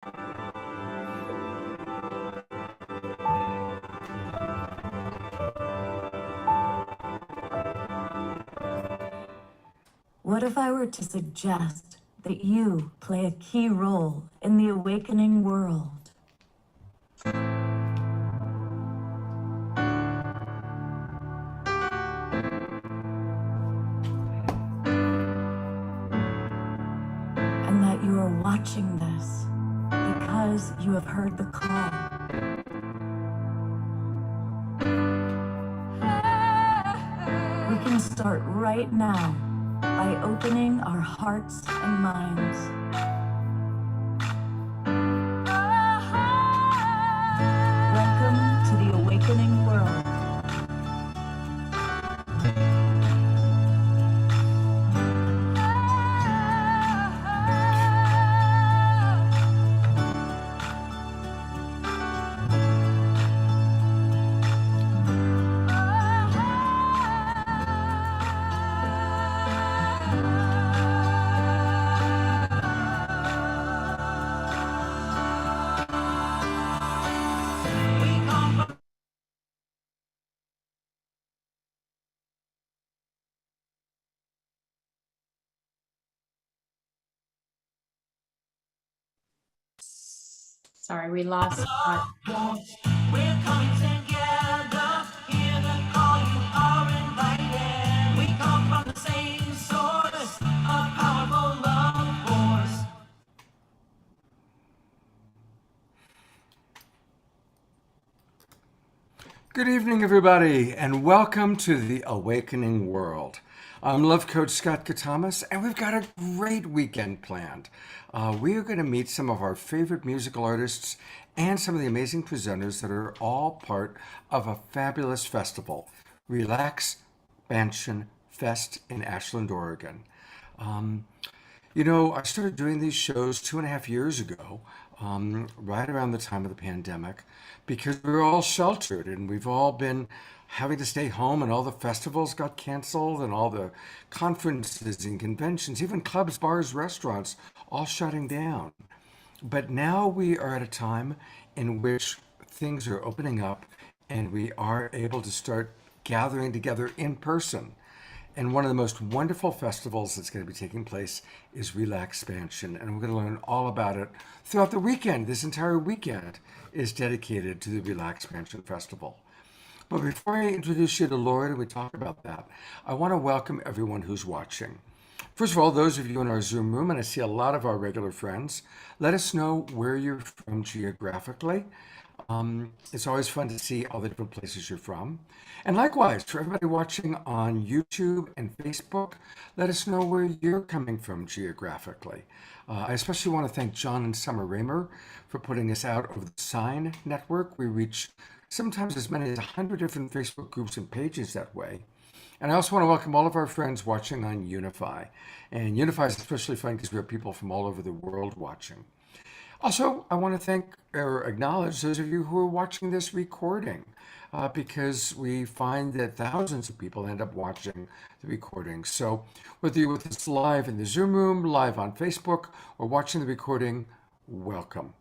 What if I were to suggest that you play a key role in the awakening world? And that you are watching this because you have heard the call. We can start right now by opening our hearts and minds. Welcome to the awakening world. Sorry, we lost. We're coming together. Hear the call, you are invited. We come from the same source, a powerful love force. Good evening, everybody, and welcome to the Awakening World. I'm Love Coach Scott Katamas, and we've got a great weekend planned. We are going to meet some of our favorite musical artists and some of the amazing presenters that are all part of a fabulous festival, RelaxPansion Fest in Ashland, Oregon. I started doing these shows 2.5 years ago, right around the time of the pandemic, because we were all sheltered and we've all been having to stay home, and all the festivals got canceled and all the conferences and conventions, even clubs, bars, restaurants, all shutting down. But now we are at a time in which things are opening up and we are able to start gathering together in person. And one of the most wonderful festivals that's going to be taking place is RelaxPansion. And we're going to learn all about it throughout the weekend. This entire weekend is dedicated to the RelaxPansion Festival. But before I introduce you to Lloyd and we talk about that, I want to welcome everyone who's watching. First of all, those of you in our Zoom room, and I see a lot of our regular friends, let us know where you're from geographically. It's always fun to see all the different places you're from. And likewise, for everybody watching on YouTube and Facebook, let us know where you're coming from geographically. I especially want to thank John and Summer Raymer for putting this out over the Sign Network. We reach sometimes as many as 100 different Facebook groups and pages that way. And I also want to welcome all of our friends watching on Unify. And Unify is especially fun because we have people from all over the world watching. Also, I want to thank or acknowledge those of you who are watching this recording, because we find that thousands of people end up watching the recording. So whether you're with us live in the Zoom room, live on Facebook, or watching the recording, welcome.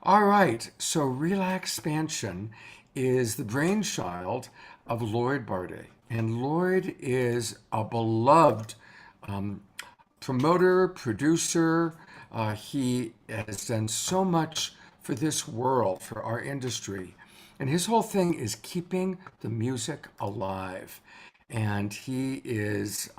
All right, so RelaxPansion is the brainchild of Lloyd Barde. And Lloyd is a beloved promoter, producer. He has done so much for this world, for our industry. And his whole thing is keeping the music alive. And he is,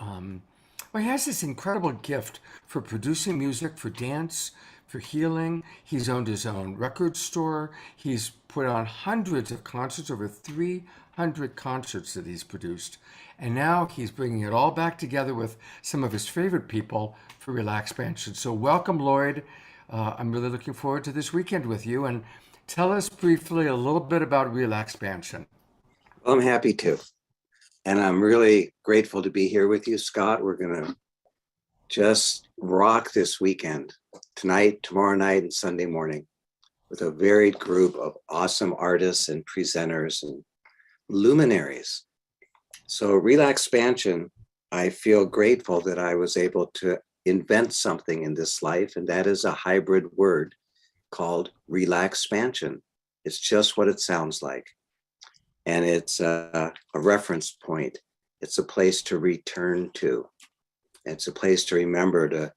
he has this incredible gift for producing music for dance, for healing. He's owned his own record store. He's put on hundreds of concerts, over 300 concerts that he's produced. And now he's bringing it all back together with some of his favorite people for RelaxPansion. So welcome, Lloyd. I'm really looking forward to this weekend with you. And tell us briefly a little bit about RelaxPansion. Well, I'm happy to. And I'm really grateful to be here with you, Scott. We're going to just rock this weekend, tonight, tomorrow night, and Sunday morning, with a varied group of awesome artists and presenters and luminaries. So RelaxPansion, I feel grateful that I was able to invent something in this life, and that is a hybrid word called RelaxPansion. It's just what it sounds like. And it's a reference point. It's a place to return to. It's a place to remember to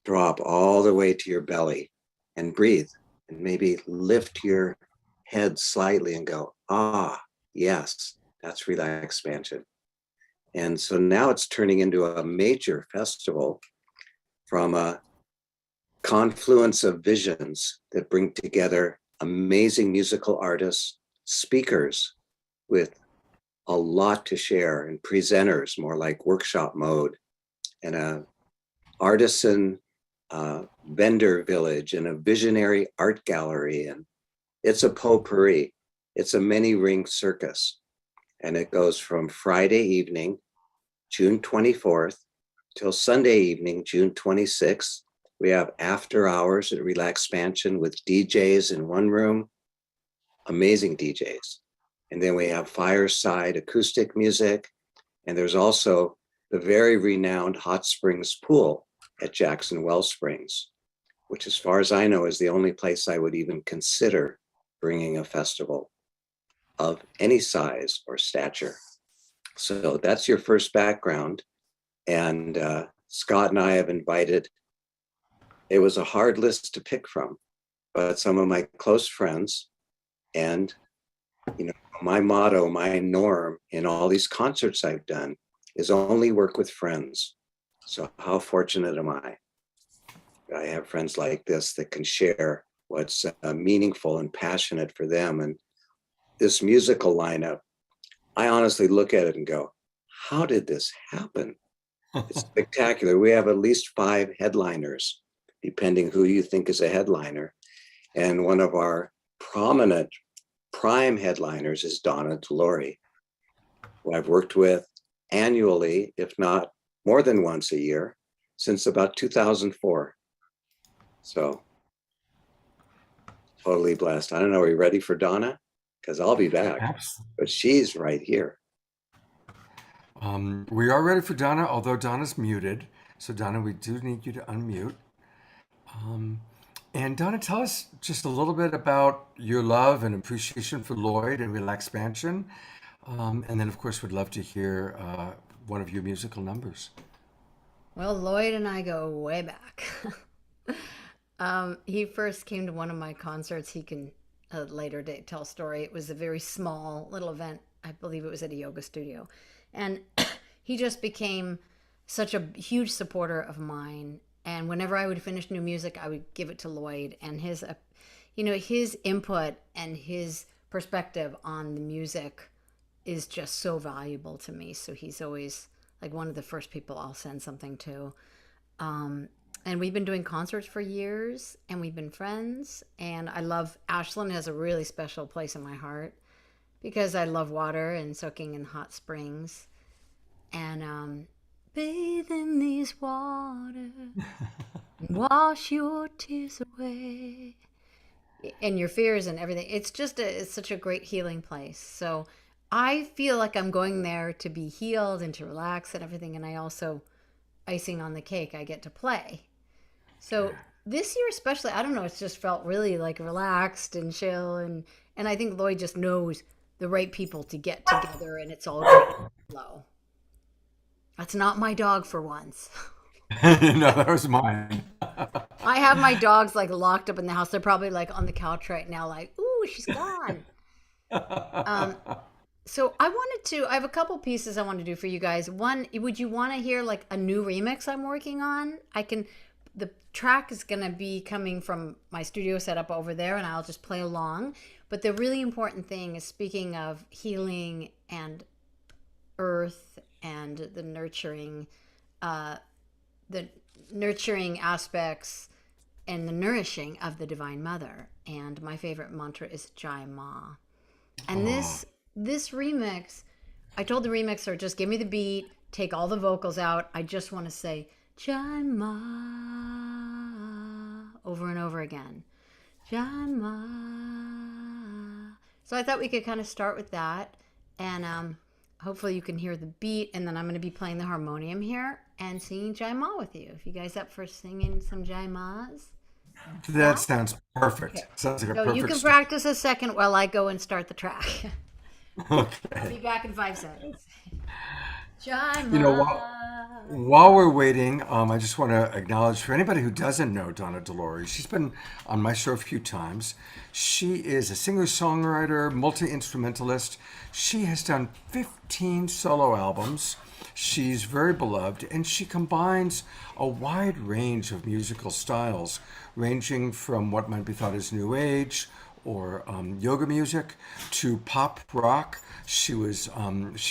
drop all the way to your belly and breathe and maybe lift your head slightly and go, ah, yes, that's RelaxPansion. And so now it's turning into a major festival from a confluence of visions that bring together amazing musical artists, speakers with a lot to share, and presenters more like workshop mode, and a artisan vendor village, and a visionary art gallery. And it's a potpourri. It's a many ring circus. And it goes from Friday evening, June 24th, till Sunday evening, June 26th. We have after hours at RelaxPansion with DJs in one room, amazing DJs. And then we have fireside acoustic music. And there's also the very renowned Hot Springs Pool at Jackson Well Springs, which, as far as I know, is the only place I would even consider bringing a festival of any size or stature. So that's your first background. And Scott and I have invited, it was a hard list to pick from, but some of my close friends. And, you know, my motto, my norm in all these concerts I've done is only work with friends. So how fortunate am I? I have friends like this that can share what's meaningful and passionate for them. And this musical lineup, I honestly look at it and go, how did this happen? It's spectacular. We have at least 5 headliners, depending who you think is a headliner. And one of our prominent prime headliners is Donna DeLore, who I've worked with annually, if not more than once a year, since about 2004. So totally blessed. I don't know, are you ready for Donna? Because I'll be back, but she's right here. We are ready for Donna, although Donna's muted. So Donna, we do need you to unmute. And Donna, tell us just a little bit about your love and appreciation for Lloyd and RelaxPansion. And then, of course, we'd love to hear one of your musical numbers. Well, Lloyd and I go way back. He first came to one of my concerts. He can a later date tell a story. It was a very small little event. I believe it was at a yoga studio. And he just became such a huge supporter of mine. And whenever I would finish new music, I would give it to Lloyd. And his, his input and his perspective on the music is just so valuable to me. So he's always like one of the first people I'll send something to. And we've been doing concerts for years, and we've been friends. And I love, Ashland has a really special place in my heart because I love water and soaking in hot springs. And bathe in these waters and wash your tears away and your fears and everything. It's just it's such a great healing place. So I feel like I'm going there to be healed and to relax and everything. And I also, icing on the cake, I get to play. So this year especially, I don't know, it's just felt really like relaxed and chill. And I think Lloyd just knows the right people to get together, and it's all going to flow. That's not my dog for once. No, that was mine. I have my dogs like locked up in the house. They're probably like on the couch right now, like, ooh, she's gone. So I have a couple pieces I want to do for you guys. One, would you want to hear like a new remix I'm working on? The track is going to be coming from my studio setup over there, and I'll just play along. But the really important thing is, speaking of healing and earth and the nurturing aspects and the nourishing of the Divine Mother. And my favorite mantra is Jai Ma. And this remix, I told the remixer, just give me the beat, take all the vocals out. I just want to say Jai Ma over and over again. Jai Ma. So I thought we could kind of start with that, and hopefully you can hear the beat, and then I'm going to be playing the harmonium here and singing Jai Ma with you. If you guys up for singing some Jai Ma's? That sounds perfect. Okay. Sounds like a So you perfect can start. practice a second while I go and start the track. I'll be Okay. back in 5 seconds. You know, Jaima. while we're waiting, I just want to acknowledge for anybody who doesn't know Donna Delore, she's been on my show a few times. She is a singer-songwriter, multi-instrumentalist. She has done 15 solo albums. She's very beloved, and she combines a wide range of musical styles, ranging from what might be thought as new age or yoga music to pop rock. She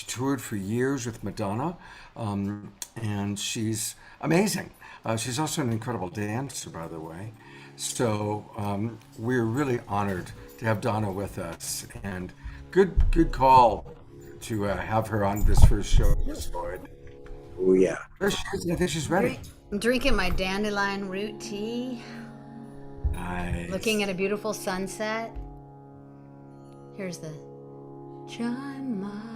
toured for years with Madonna, and she's amazing. She's also an incredible dancer, by the way. So we're really honored to have Donna with us, and good call to have her on this first show, Miss Lloyd. Oh, yeah. There she is. I think she's ready. I'm drinking my dandelion root tea, looking Nice. at a beautiful sunset. Here's the Jaima.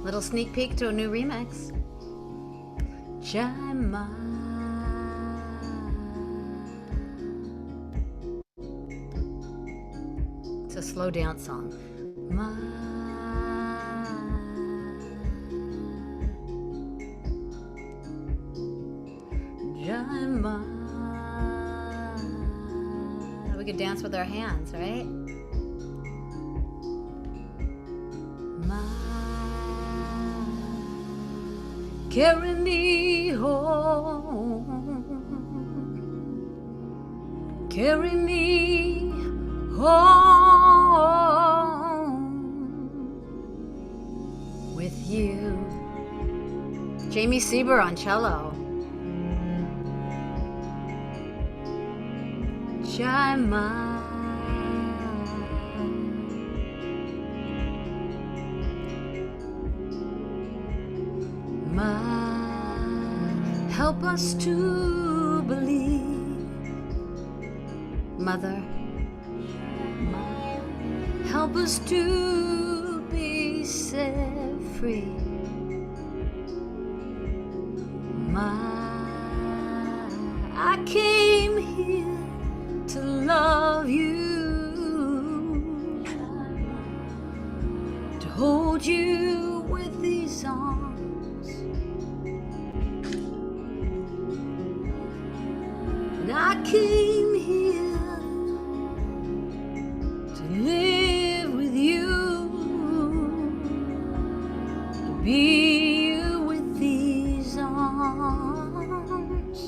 Little sneak peek to a new remix. Jaima. It's a slow dance song. Jaima. We could dance with our hands, right? Carry me home. Carry me home with you. Jamie Sieber on cello. Jaima. Help us to believe, Mother. Help us to be set free. I came here to love you, to hold you with these arms. And I came here to live with you, to be you with these arms.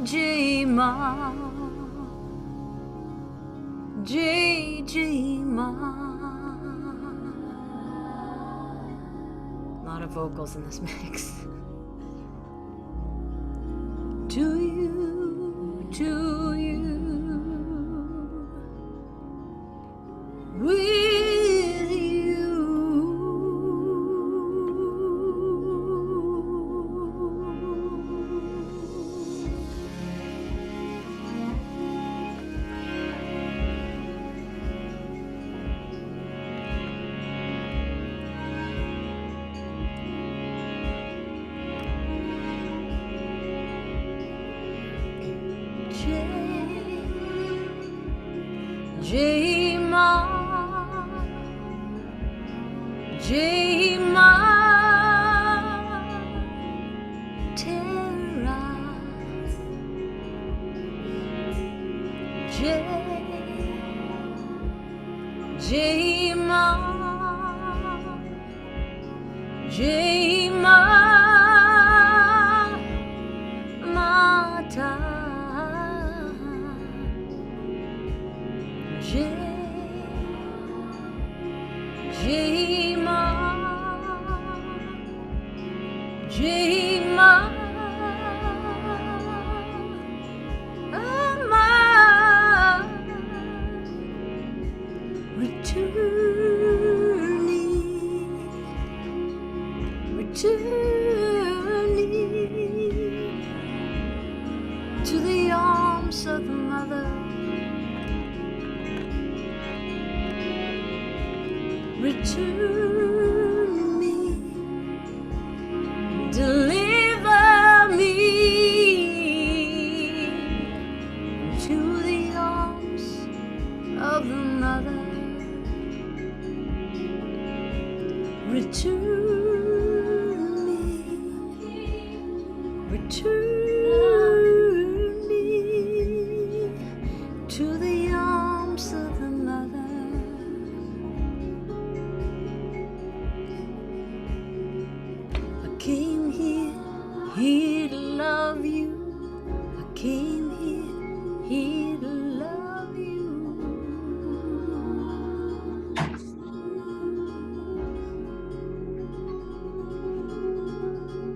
J Ma, J Ma. A lot of vocals in this mix. To you, with you. J Ma, J Ma, Terra, J Ma, J Ma, Mata. Jaima, Jaima, Ama, returning, return me, deliver me to the arms of the mother. Return me to the arms of the mother. I came here to love you. I came here to love you.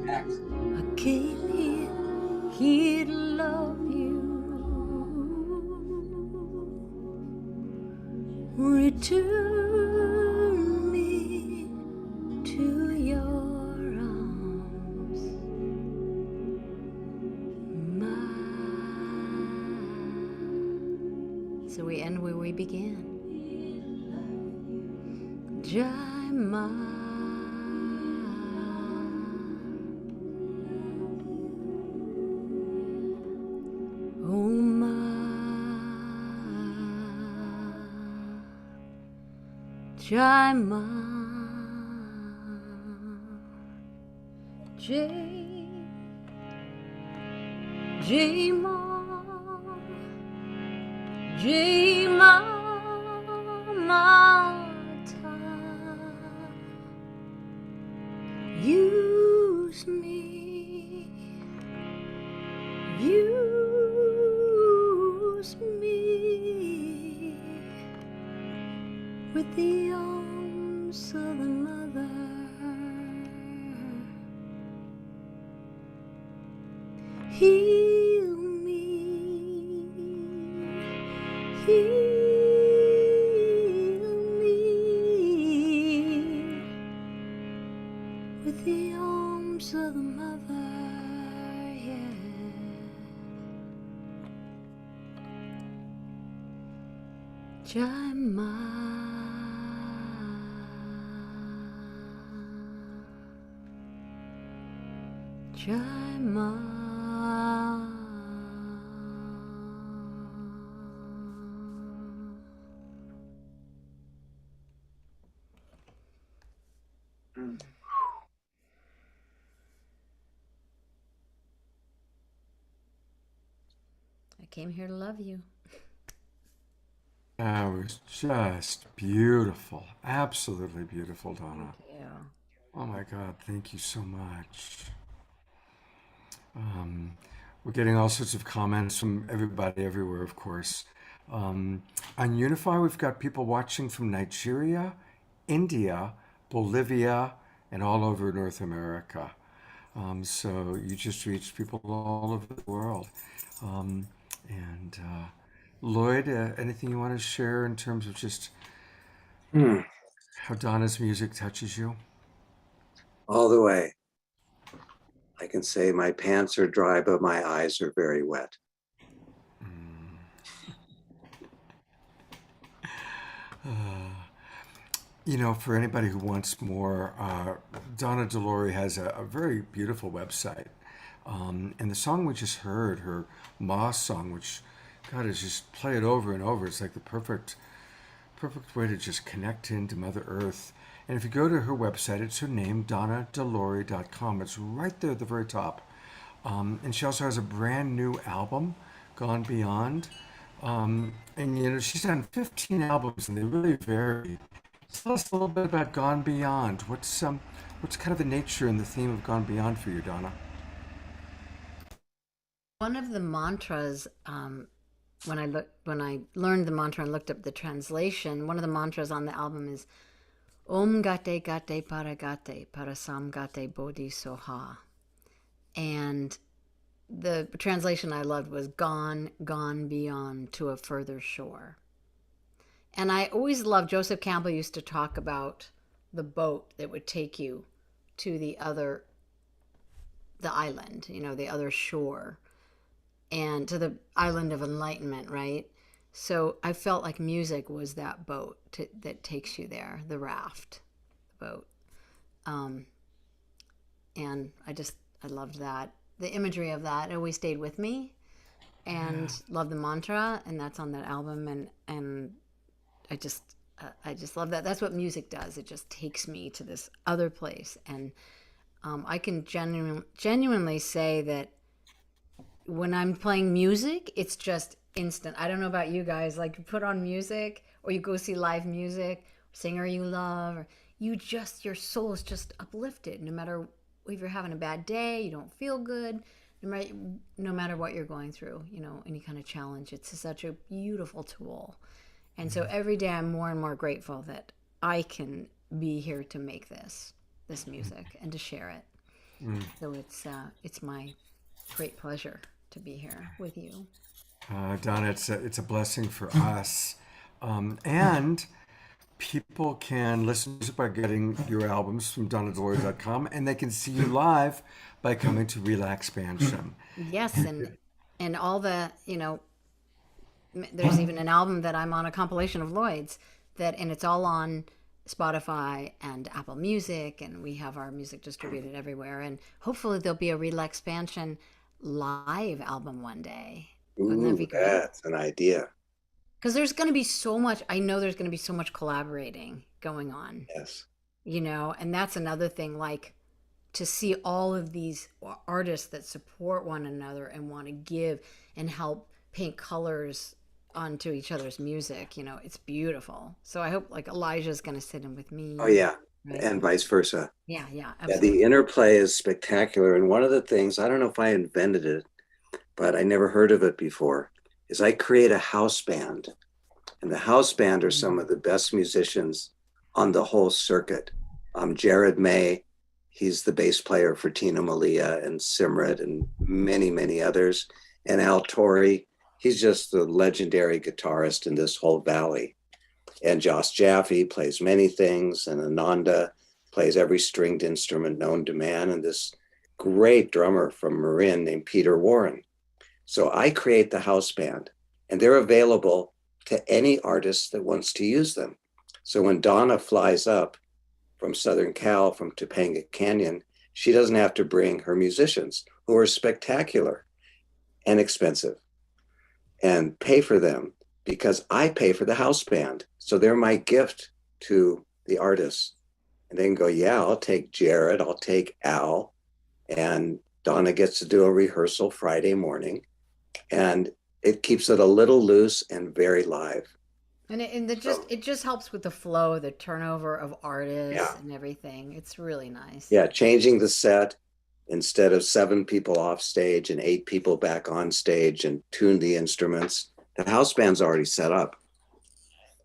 I came here to love you. Return me to your arms, mine. So we end where we began. Jai Ma. Oh Ma, Jai Ma, Jai Ma, Jai Ma, Mata. Use me, use me with the arms of the mother. Heal me, heal me with the arms of the mother. Yeah. Jai Ma. Jai Ma. I came here to love you. That was just beautiful. Absolutely beautiful, Donna. Yeah. Oh my God, thank you so much. We're getting all sorts of comments from everybody everywhere, of course. On Unify, we've got people watching from Nigeria, India, Bolivia, and all over North America. So you just reached people all over the world. And Lloyd, anything you want to share in terms of just Hmm. how Donna's music touches you? All the way. I can say my pants are dry, but my eyes are very wet. You know, for anybody who wants more, Donna DeLore has a very beautiful website. And the song we just heard, her Moss song, which, God, is just play it over and over. It's like the perfect way to just connect into Mother Earth. And if you go to her website, it's her name, donnadelore.com. It's right there at the very top. And she also has a brand new album, Gone Beyond. And, you know, she's done 15 albums, and they really vary. Tell us a little bit about Gone Beyond. What's kind of the nature and the theme of Gone Beyond for you, Donna? One of the mantras, when I learned the mantra and looked up the translation, one of the mantras on the album is Om Gate Gate Parasam Gate Bodhi Soha. And the translation I loved was gone beyond to a further shore. And I always loved, Joseph Campbell used to talk about the boat that would take you to the island, you know, the other shore, and to the island of enlightenment, right? So I felt like music was that boat that takes you there, the raft, the boat. Um, and I loved that. The imagery of that always stayed with me, and love the mantra, and that's on that album. And I just love that. That's what music does. It just takes me to this other place. And I can genuinely say that when I'm playing music, it's just instant. I don't know about you guys. Like, you put on music, or you go see live music, singer you love, or your soul is just uplifted. No matter if you're having a bad day, you don't feel good, no matter what you're going through, any kind of challenge. It's such a beautiful tool. And so every day I'm more and more grateful that I can be here to make this music and to share it. So it's my great pleasure to be here with you. Donna, it's a blessing for us. And people can listen to by getting your albums from DonnaDeLory.com, and they can see you live by coming to RelaxPansion. Yes, and all the, there's even an album that I'm on, a compilation of Lloyd's, and it's all on Spotify and Apple Music, and we have our music distributed everywhere. And hopefully there'll be a RelaxPansion live album one day. Wouldn't that Ooh, be great? that's an idea. Because there's going to be so much, I know there's going to be so much collaborating going on, Yes. and that's another thing, like, to see all of these artists that support one another and want to give and help paint colors onto each other's music, it's beautiful. So I hope, like, Elijah's going to sit in with me. Oh, yeah. Right? And vice versa. Yeah, Yeah, absolutely. the interplay is spectacular. And one of the things, I don't know if I invented it, but I never heard of it before, is I create a house band. And the house band are some of the best musicians on the whole circuit. Jared May, he's the bass player for Tina Malia and Simrit and many, many others. And Al Torrey, he's just the legendary guitarist in this whole valley. And Josh Jaffe plays many things, and Ananda plays every stringed instrument known to man, and this great drummer from Marin named Peter Warren. So I create the house band, and they're available to any artist that wants to use them. So when Donna flies up from Southern Cal, from Topanga Canyon, she doesn't have to bring her musicians, who are spectacular and expensive, and pay for them, because I pay for the house band. So they're my gift to the artists. And they can go, yeah, I'll take Jared, I'll take Al, and Donna gets to do a rehearsal Friday morning. And it keeps it a little loose and very live. And it just helps with the flow, the turnover of artists, Yeah. and everything. It's really nice. Yeah, changing the set instead of 7 people off stage and 8 people back on stage and tune the instruments. The house band's already set up.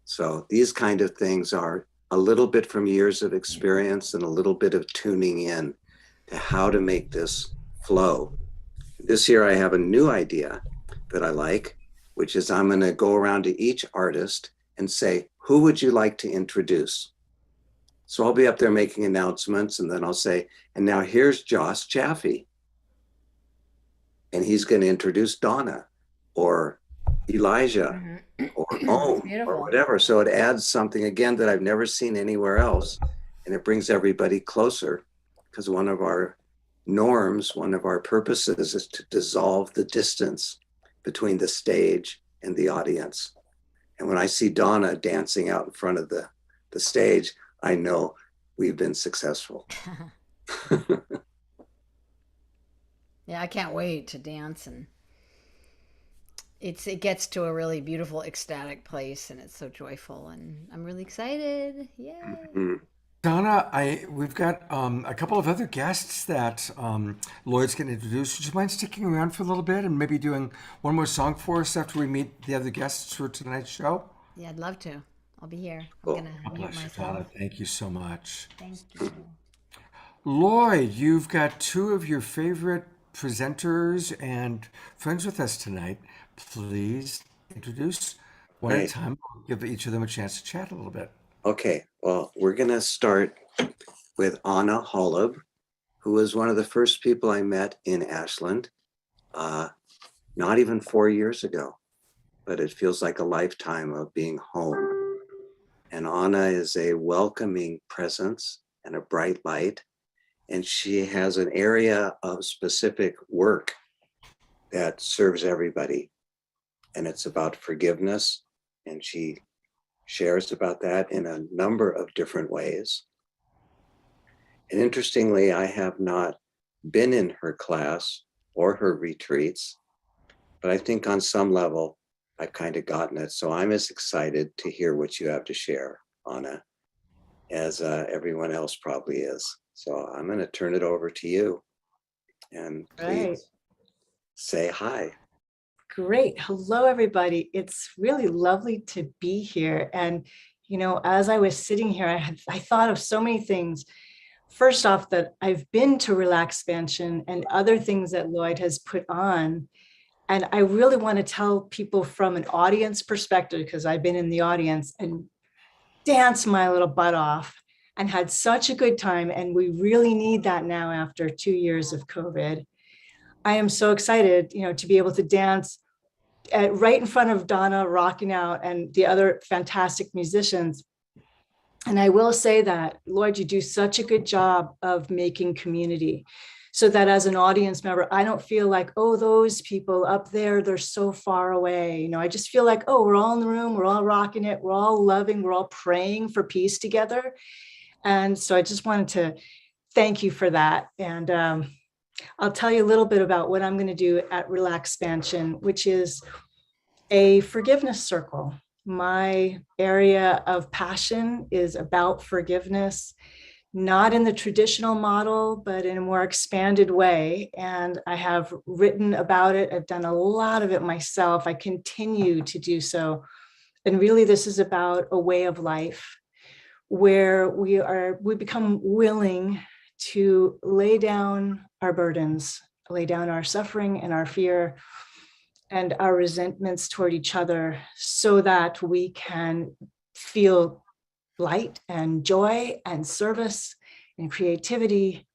So these kind of things are a little bit from years of experience and a little bit of tuning in to how to make this flow. This year I have a new idea that I like, which is I'm going to go around to each artist and say, who would you like to introduce? So I'll be up there making announcements, and then I'll say, and now here's Josh Jaffe. And he's going to introduce Donna or Elijah or Om Beautiful. or whatever. So it adds something, again, that I've never seen anywhere else. And it brings everybody closer, because one of our norms, one of our purposes is to dissolve the distance between the stage and the audience. And when I see Donna dancing out in front of the stage, I know we've been successful. Yeah, I can't wait to dance, and it gets to a really beautiful, ecstatic place, and it's so joyful, and I'm really excited. Yay! Mm. Donna, we've got a couple of other guests that Lloyd's going to introduce. Would you mind sticking around for a little bit and maybe doing one more song for us after we meet the other guests for tonight's show? Yeah, I'd love to. I'll be here. Cool. I'm gonna God mute bless you, myself. Donna. Thank you so much. Thank you. Lloyd, you've got 2 of your favorite presenters and friends with us tonight. Please introduce one at a Right. time. Give each of them a chance to chat a little bit. Okay, well, we're going to start with Anna Holub, who was one of the first people I met in Ashland, not even 4 years ago. but it feels like a lifetime of being home. And Anna is a welcoming presence and a bright light. And she has an area of specific work that serves everybody. And it's about forgiveness. And she shares about that in a number of different ways. And interestingly, I have not been in her class or her retreats, but I think on some level, I've kind of gotten it. So I'm as excited to hear what you have to share, Anna, as everyone else probably is. So I'm going to turn it over to you. And please Right. say hi. Great. Hello, everybody. It's really lovely to be here. And, you know, as I was sitting here, I thought of so many things. First off, that I've been to RelaxPansion and other things that Lloyd has put on. And I really want to tell people from an audience perspective, because I've been in the audience and danced my little butt off and had such a good time. And we really need that now after 2 years of COVID. I am so excited, you know, to be able to dance right in front of Donna rocking out and the other fantastic musicians. And I will say that, Lloyd, you do such a good job of making community so that as an audience member, I don't feel like, oh, those people up there, they're so far away. You know, I just feel like, oh, we're all in the room, we're all rocking it, we're all loving, we're all praying for peace together. And so I just wanted to thank you for that. And I'll tell you a little bit about what I'm going to do at RelaxPansion, which is a forgiveness circle. My area of passion is about forgiveness, not in the traditional model, but in a more expanded way. And I have written about it. I've done a lot of it myself. I continue to do so. And really, this is about a way of life where we become willing to lay down our burdens, lay down our suffering and our fear and our resentments toward each other so that we can feel light and joy and service and creativity,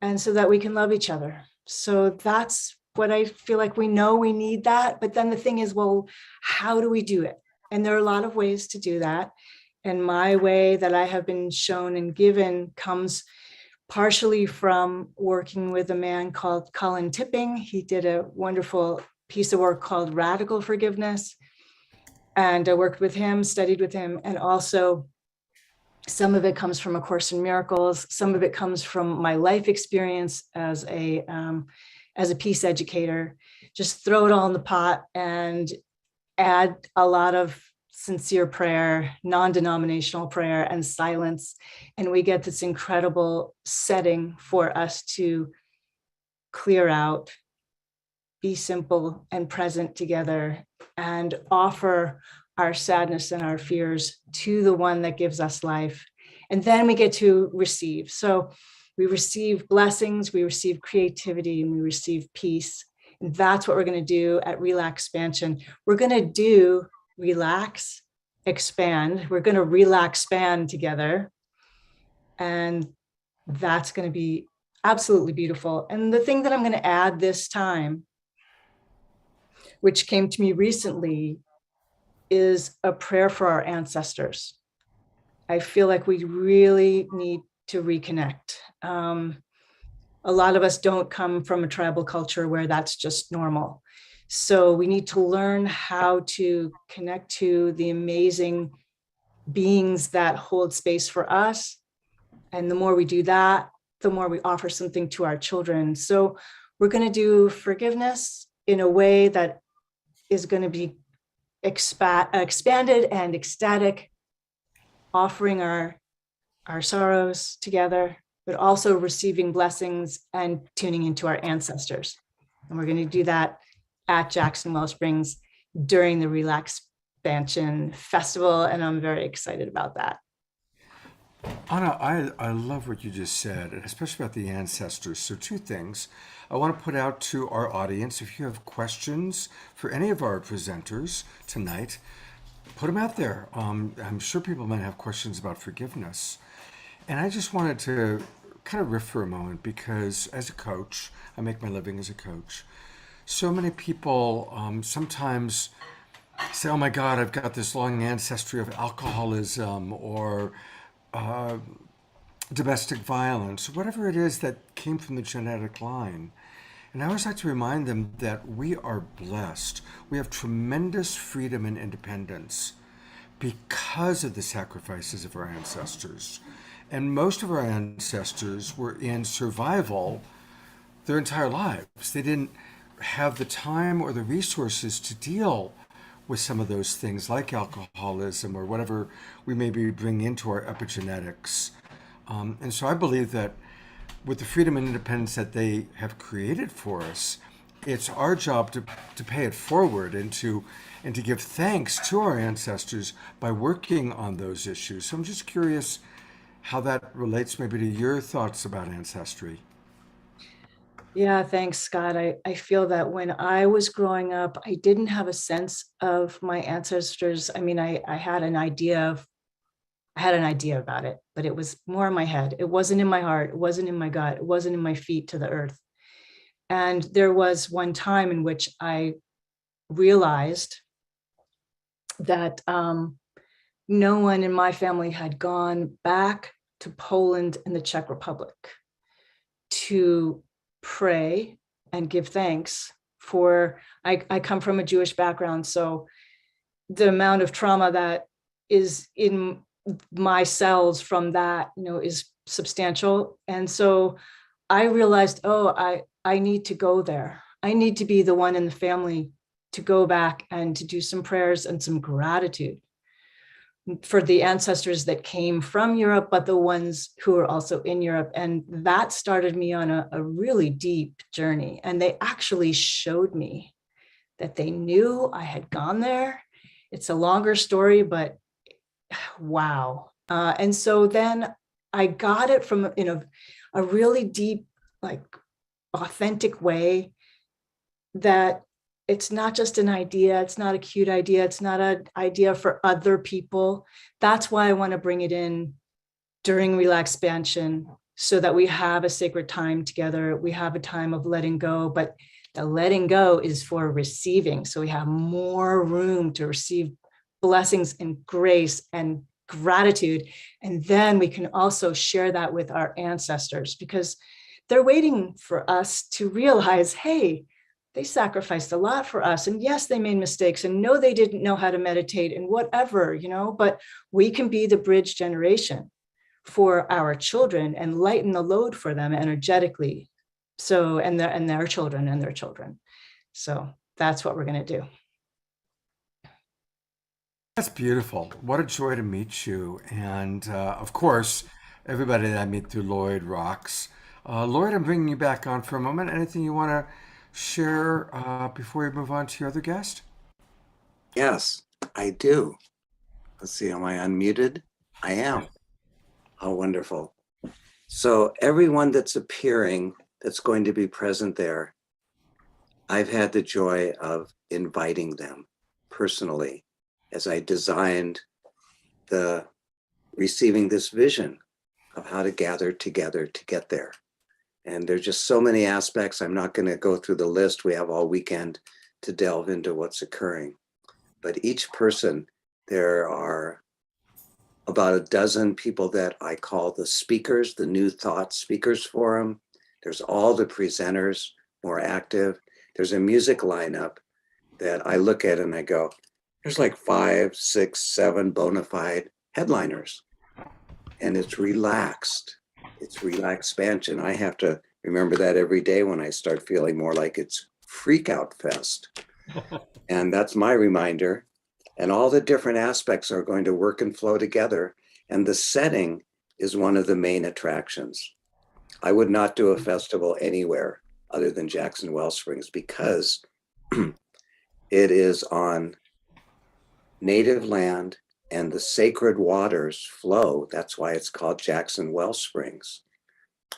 and so that we can love each other. So that's what I feel like we know we need that. But then the thing is, well, how do we do it? And there are a lot of ways to do that. And my way that I have been shown and given comes partially from working with a man called Colin Tipping. He did a wonderful piece of work called Radical Forgiveness. And I worked with him, studied with him, and also some of it comes from A Course in Miracles. Some of it comes from my life experience as a peace educator. Just throw it all in the pot and add a lot of sincere prayer, non-denominational prayer, and silence. And we get this incredible setting for us to clear out, be simple and present together, and offer our sadness and our fears to the one that gives us life. And then we get to receive. So we receive blessings, we receive creativity, and we receive peace. And that's what we're going to do at RelaxPansion. We're going to do relax, expand. We're going to RelaxPan together. And that's going to be absolutely beautiful. And the thing that I'm going to add this time, which came to me recently, is a prayer for our ancestors. I feel like we really need to reconnect. A lot of us don't come from a tribal culture where that's just normal. So we need to learn how to connect to the amazing beings that hold space for us. And the more we do that, the more we offer something to our children. So we're going to do forgiveness in a way that is going to be expanded and ecstatic, offering our sorrows together, but also receiving blessings and tuning into our ancestors. And we're going to do that at Jackson Wellsprings during the RelaxPansion Festival. And I'm very excited about that. Anna, I love what you just said, and especially about the ancestors. So two things I want to put out to our audience. If you have questions for any of our presenters tonight, put them out there. I'm sure people might have questions about forgiveness. And I just wanted to kind of riff for a moment because as a coach, I make my living as a coach. So many people sometimes say, oh my God, I've got this long ancestry of alcoholism or domestic violence, whatever it is that came from the genetic line. And I always like to remind them that we are blessed. We have tremendous freedom and independence because of the sacrifices of our ancestors. And most of our ancestors were in survival their entire lives. They didn't have the time or the resources to deal with some of those things like alcoholism or whatever we maybe bring into our epigenetics. And so I believe that with the freedom and independence that they have created for us, it's our job to pay it forward and to give thanks to our ancestors by working on those issues. So I'm just curious how that relates maybe to your thoughts about ancestry. Yeah, thanks, Scott. I feel that when I was growing up, I didn't have a sense of my ancestors. I mean, I had an idea about it, but it was more in my head. It wasn't in my heart. It wasn't in my gut. It wasn't in my feet to the earth. And there was one time in which I realized that no one in my family had gone back to Poland and the Czech Republic to pray and give thanks for, I come from a Jewish background, so the amount of trauma that is in my cells from that, is substantial. And so I realized, I need to go there. I need to be the one in the family to go back and to do some prayers and some gratitude for the ancestors that came from Europe, but the ones who are also in Europe. And that started me on a really deep journey. And they actually showed me that they knew I had gone there. It's a longer story, but wow. And so then I got it from, a really deep, like authentic way, that it's not just an idea. It's not a cute idea. It's not an idea for other people. That's why I want to bring it in during RelaxPansion, so that we have a sacred time together. We have a time of letting go, but the letting go is for receiving. So we have more room to receive blessings and grace and gratitude. And then we can also share that with our ancestors, because they're waiting for us to realize, hey, they sacrificed a lot for us. And yes, they made mistakes, and no, they didn't know how to meditate and whatever, but we can be the bridge generation for our children and lighten the load for them energetically. So, and their children and their children. So that's what we're going to do. That's beautiful. What a joy to meet you. And of course, everybody that I meet through Lloyd rocks. Lloyd, I'm bringing you back on for a moment. Anything you want to share before we move on to your other guest? Yes, I do. Let's see, am I unmuted? I am. How wonderful. So everyone that's appearing, that's going to be present there, I've had the joy of inviting them personally as I designed the receiving this vision of how to gather together to get there. And there's just so many aspects. I'm not going to go through the list. We have all weekend to delve into what's occurring. But each person, there are about a dozen people that I call the speakers, the New Thought Speakers Forum. There's all the presenters, more active. There's a music lineup that I look at and I go, there's like 5, 6, 7 bona fide headliners. And it's relaxed. It's RelaxPansion. I have to remember that every day when I start feeling more like it's freak out fest. And that's my reminder. And all the different aspects are going to work and flow together. And the setting is one of the main attractions. I would not do a festival anywhere other than Jackson Wellsprings, because it is on native land and the sacred waters flow. That's why it's called Jackson Wellsprings.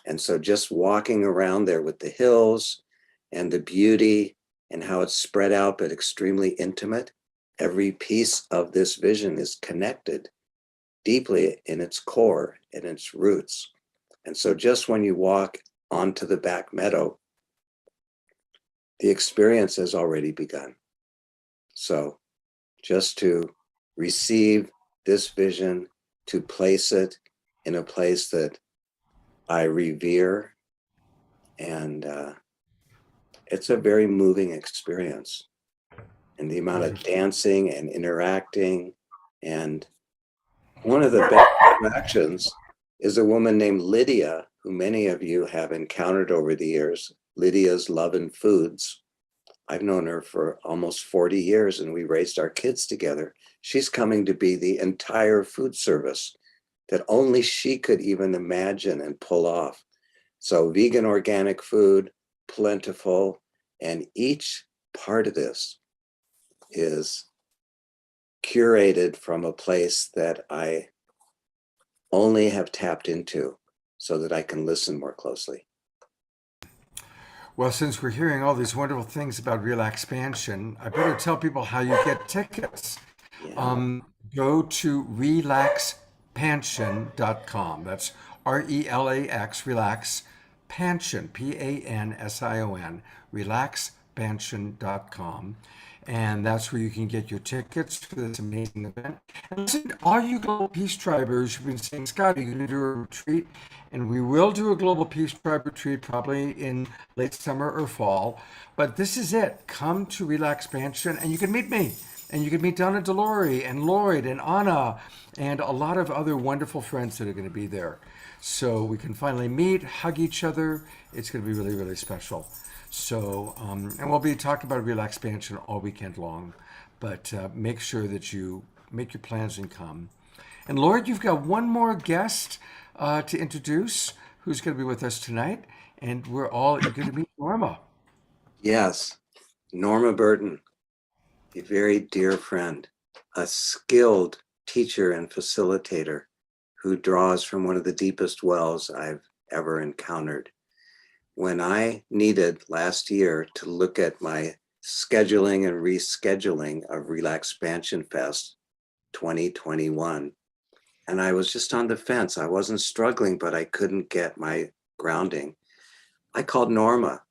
And so just walking around there with the hills and the beauty and how it's spread out but extremely intimate, every piece of this vision is connected deeply in its core and its roots. And so just when you walk onto the back meadow, the experience has already begun. So just to receive this vision, to place it in a place that I revere. And it's a very moving experience. And the amount of dancing and interacting. And one of the best attractions is a woman named Lydia, who many of you have encountered over the years. Lydia's Love and Foods. I've known her for almost 40 years and we raised our kids together. She's coming to be the entire food service that only she could even imagine and pull off. So vegan, organic food, plentiful, and each part of this is curated from a place that I only have tapped into so that I can listen more closely. Well, since we're hearing all these wonderful things about RelaxPansion, I better tell people how you get tickets. Yeah. Go to relaxpansion.com. That's RELAX, relax, Pansion, PANSION, relaxpansion.com. And that's where you can get your tickets for this amazing event. And listen, all you Global Peace Tribers who've been saying, Scott, are you going to do a retreat? And we will do a Global Peace Tribe retreat probably in late summer or fall. But this is it. Come to RelaxPansion and you can meet me. And you can meet Donna Delory and Lloyd and Anna and a lot of other wonderful friends that are going to be there. So we can finally meet, hug each other. It's going to be really, really special. So, and we'll be talking about RelaxPansion all weekend long. But make sure that you make your plans and come. And Lloyd, you've got one more guest to introduce who's going to be with us tonight. And you're going to meet Norma. Yes, Norma Burton, a very dear friend, a skilled teacher and facilitator who draws from one of the deepest wells I've ever encountered. When I needed last year to look at my scheduling and rescheduling of RelaxPansion Fest 2021, and I was just on the fence. I wasn't struggling, but I couldn't get my grounding. I called Norma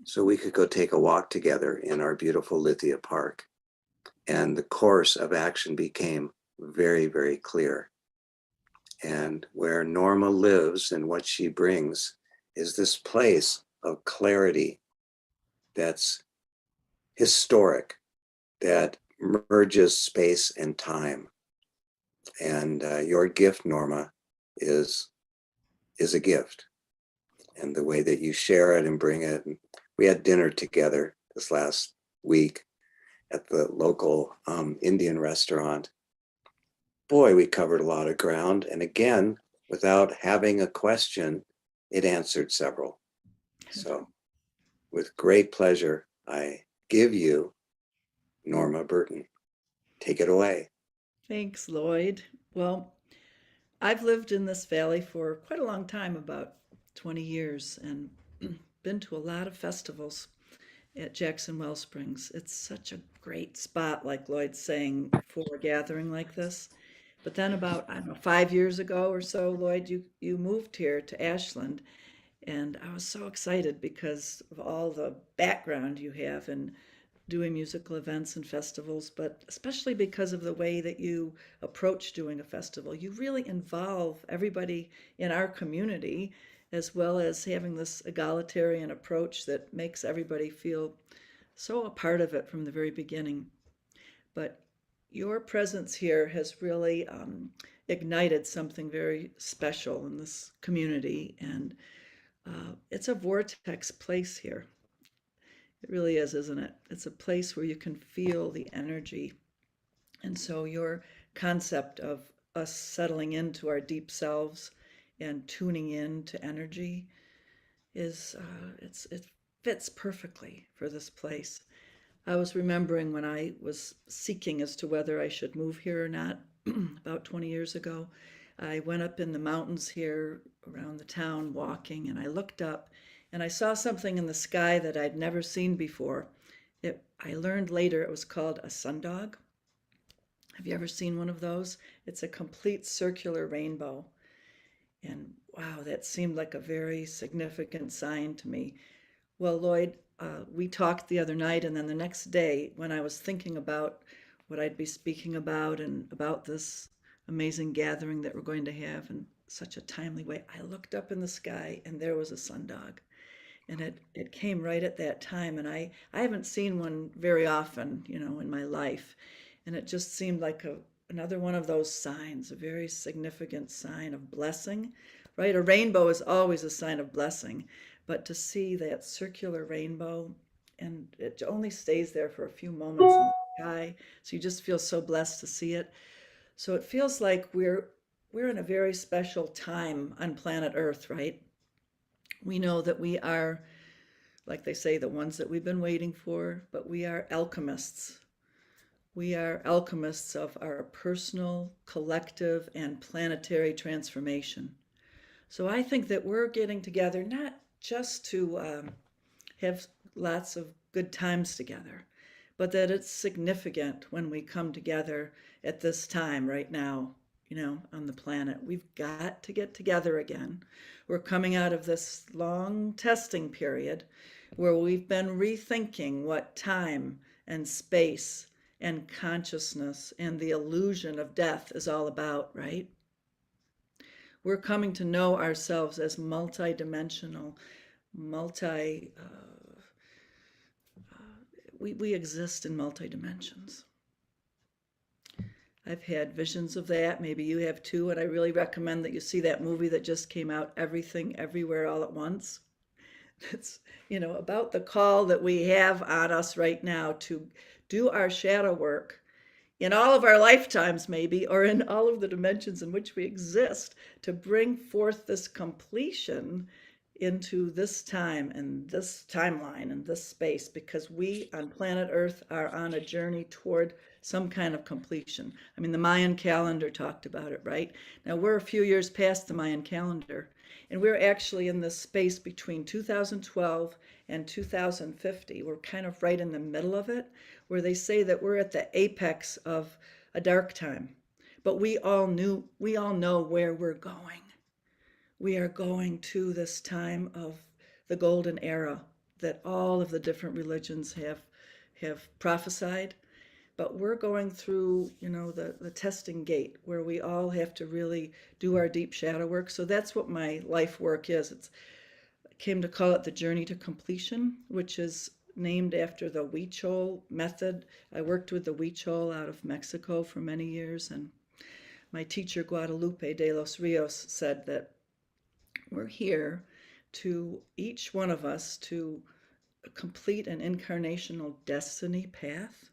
so we could go take a walk together in our beautiful Lithia Park. And the course of action became very, very clear. And where Norma lives and what she brings is this place of clarity that's historic, that merges space and time. And your gift, Norma, is a gift. And the way that you share it and bring it. We had dinner together this last week at the local Indian restaurant. Boy, we covered a lot of ground. And again, without having a question, it answered several. So with great pleasure, I give you Norma Burton. Take it away. Thanks, Lloyd. Well, I've lived in this valley for quite a long time, about 20 years, and been to a lot of festivals at Jackson Wellsprings. It's such a great spot, like Lloyd's saying, for a gathering like this. But then about, I don't know, 5 years ago or so, Lloyd, you moved here to Ashland. And I was so excited because of all the background you have in doing musical events and festivals, but especially because of the way that you approach doing a festival. You really involve everybody in our community, as well as having this egalitarian approach that makes everybody feel so a part of it from the very beginning. But your presence here has really ignited something very special in this community, and it's a vortex place here. It really is, isn't it? It's a place where you can feel the energy. And so your concept of us settling into our deep selves and tuning in to energy is, it fits perfectly for this place. I was remembering when I was seeking as to whether I should move here or not about 20 years ago. I went up in the mountains here around the town walking, and I looked up and I saw something in the sky that I'd never seen before. I learned later it was called a sundog. Have you ever seen one of those? It's a complete circular rainbow. And wow, that seemed like a very significant sign to me. Well, Lloyd, we talked the other night, and then the next day, when I was thinking about what I'd be speaking about and about this amazing gathering that we're going to have in such a timely way, I looked up in the sky and there was a sundog. And it came right at that time. And I haven't seen one very often, in my life. And it just seemed like another one of those signs, a very significant sign of blessing, right? A rainbow is always a sign of blessing. But to see that circular rainbow, and it only stays there for a few moments in the sky, so you just feel so blessed to see it. So it feels like we're in a very special time on planet Earth, right? We know that we are, like they say, the ones that we've been waiting for, but we are alchemists. We are alchemists of our personal, collective, and planetary transformation. So I think that we're getting together not just to have lots of good times together, but that it's significant when we come together at this time right now, on the planet. We've got to get together again. We're coming out of this long testing period where we've been rethinking what time and space and consciousness and the illusion of death is all about, right? We're coming to know ourselves as multidimensional, we exist in multi-dimensions. I've had visions of that. Maybe you have too. And I really recommend that you see that movie that just came out, Everything, Everywhere, All at Once. It's, about the call that we have on us right now to do our shadow work in all of our lifetimes, maybe, or in all of the dimensions in which we exist, to bring forth this completion into this time and this timeline and this space, because we on planet Earth are on a journey toward some kind of completion. I mean, the Mayan calendar talked about it, right? Now we're a few years past the Mayan calendar, and we're actually in this space between 2012 and 2050. We're kind of right in the middle of it, where they say that we're at the apex of a dark time. But we all know where we're going. We are going to this time of the golden era that all of the different religions have prophesied. But we're going through, the testing gate where we all have to really do our deep shadow work. So that's what my life work is. I came to call it the journey to completion, which is named after the Huichol method. I worked with the Huichol out of Mexico for many years, and my teacher Guadalupe de los Rios said that we're here to, each one of us, to complete an incarnational destiny path.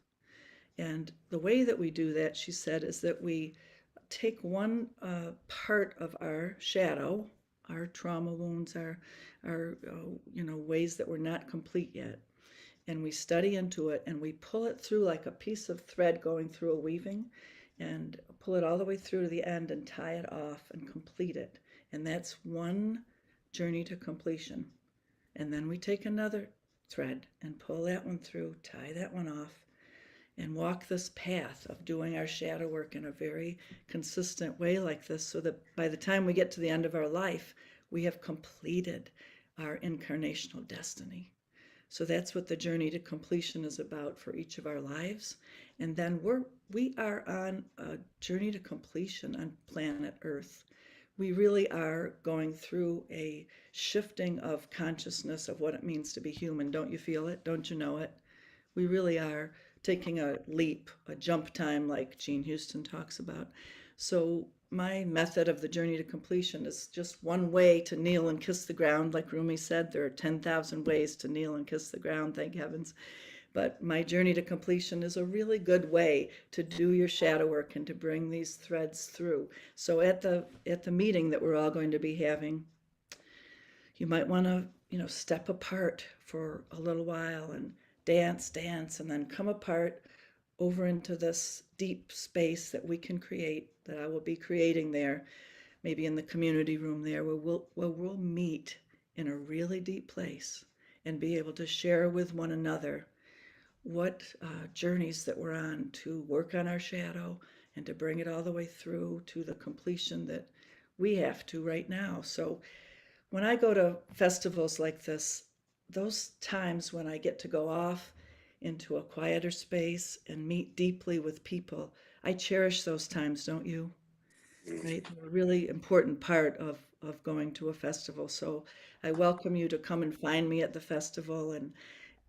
And the way that we do that, she said, is that we take one part of our shadow, our trauma wounds, our ways that we're not complete yet, and we study into it, and we pull it through like a piece of thread going through a weaving, and pull it all the way through to the end and tie it off and complete it. And that's one journey to completion. And then we take another thread and pull that one through, tie that one off, and walk this path of doing our shadow work in a very consistent way like this, so that by the time we get to the end of our life, we have completed our incarnational destiny. So that's what the journey to completion is about for each of our lives. And then we are on a journey to completion on planet Earth. We really are going through a shifting of consciousness of what it means to be human. Don't you feel it? Don't you know it? We really are taking a leap, a jump time, like Jean Houston talks about. So my method of the journey to completion is just one way to kneel and kiss the ground. Like Rumi said, there are 10,000 ways to kneel and kiss the ground, thank heavens. But my journey to completion is a really good way to do your shadow work and to bring these threads through. So at the meeting that we're all going to be having, you might want to, step apart for a little while and dance, and then come apart over into this deep space that we can create, that I will be creating there, maybe in the community room there, where we'll meet in a really deep place and be able to share with one another what journeys that we're on to work on our shadow and to bring it all the way through to the completion that we have to right now. So when I go to festivals like this, those times when I get to go off into a quieter space and meet deeply with people. I cherish those times, don't you? Right? They're a really important part of going to a festival. So I welcome you to come and find me at the festival, and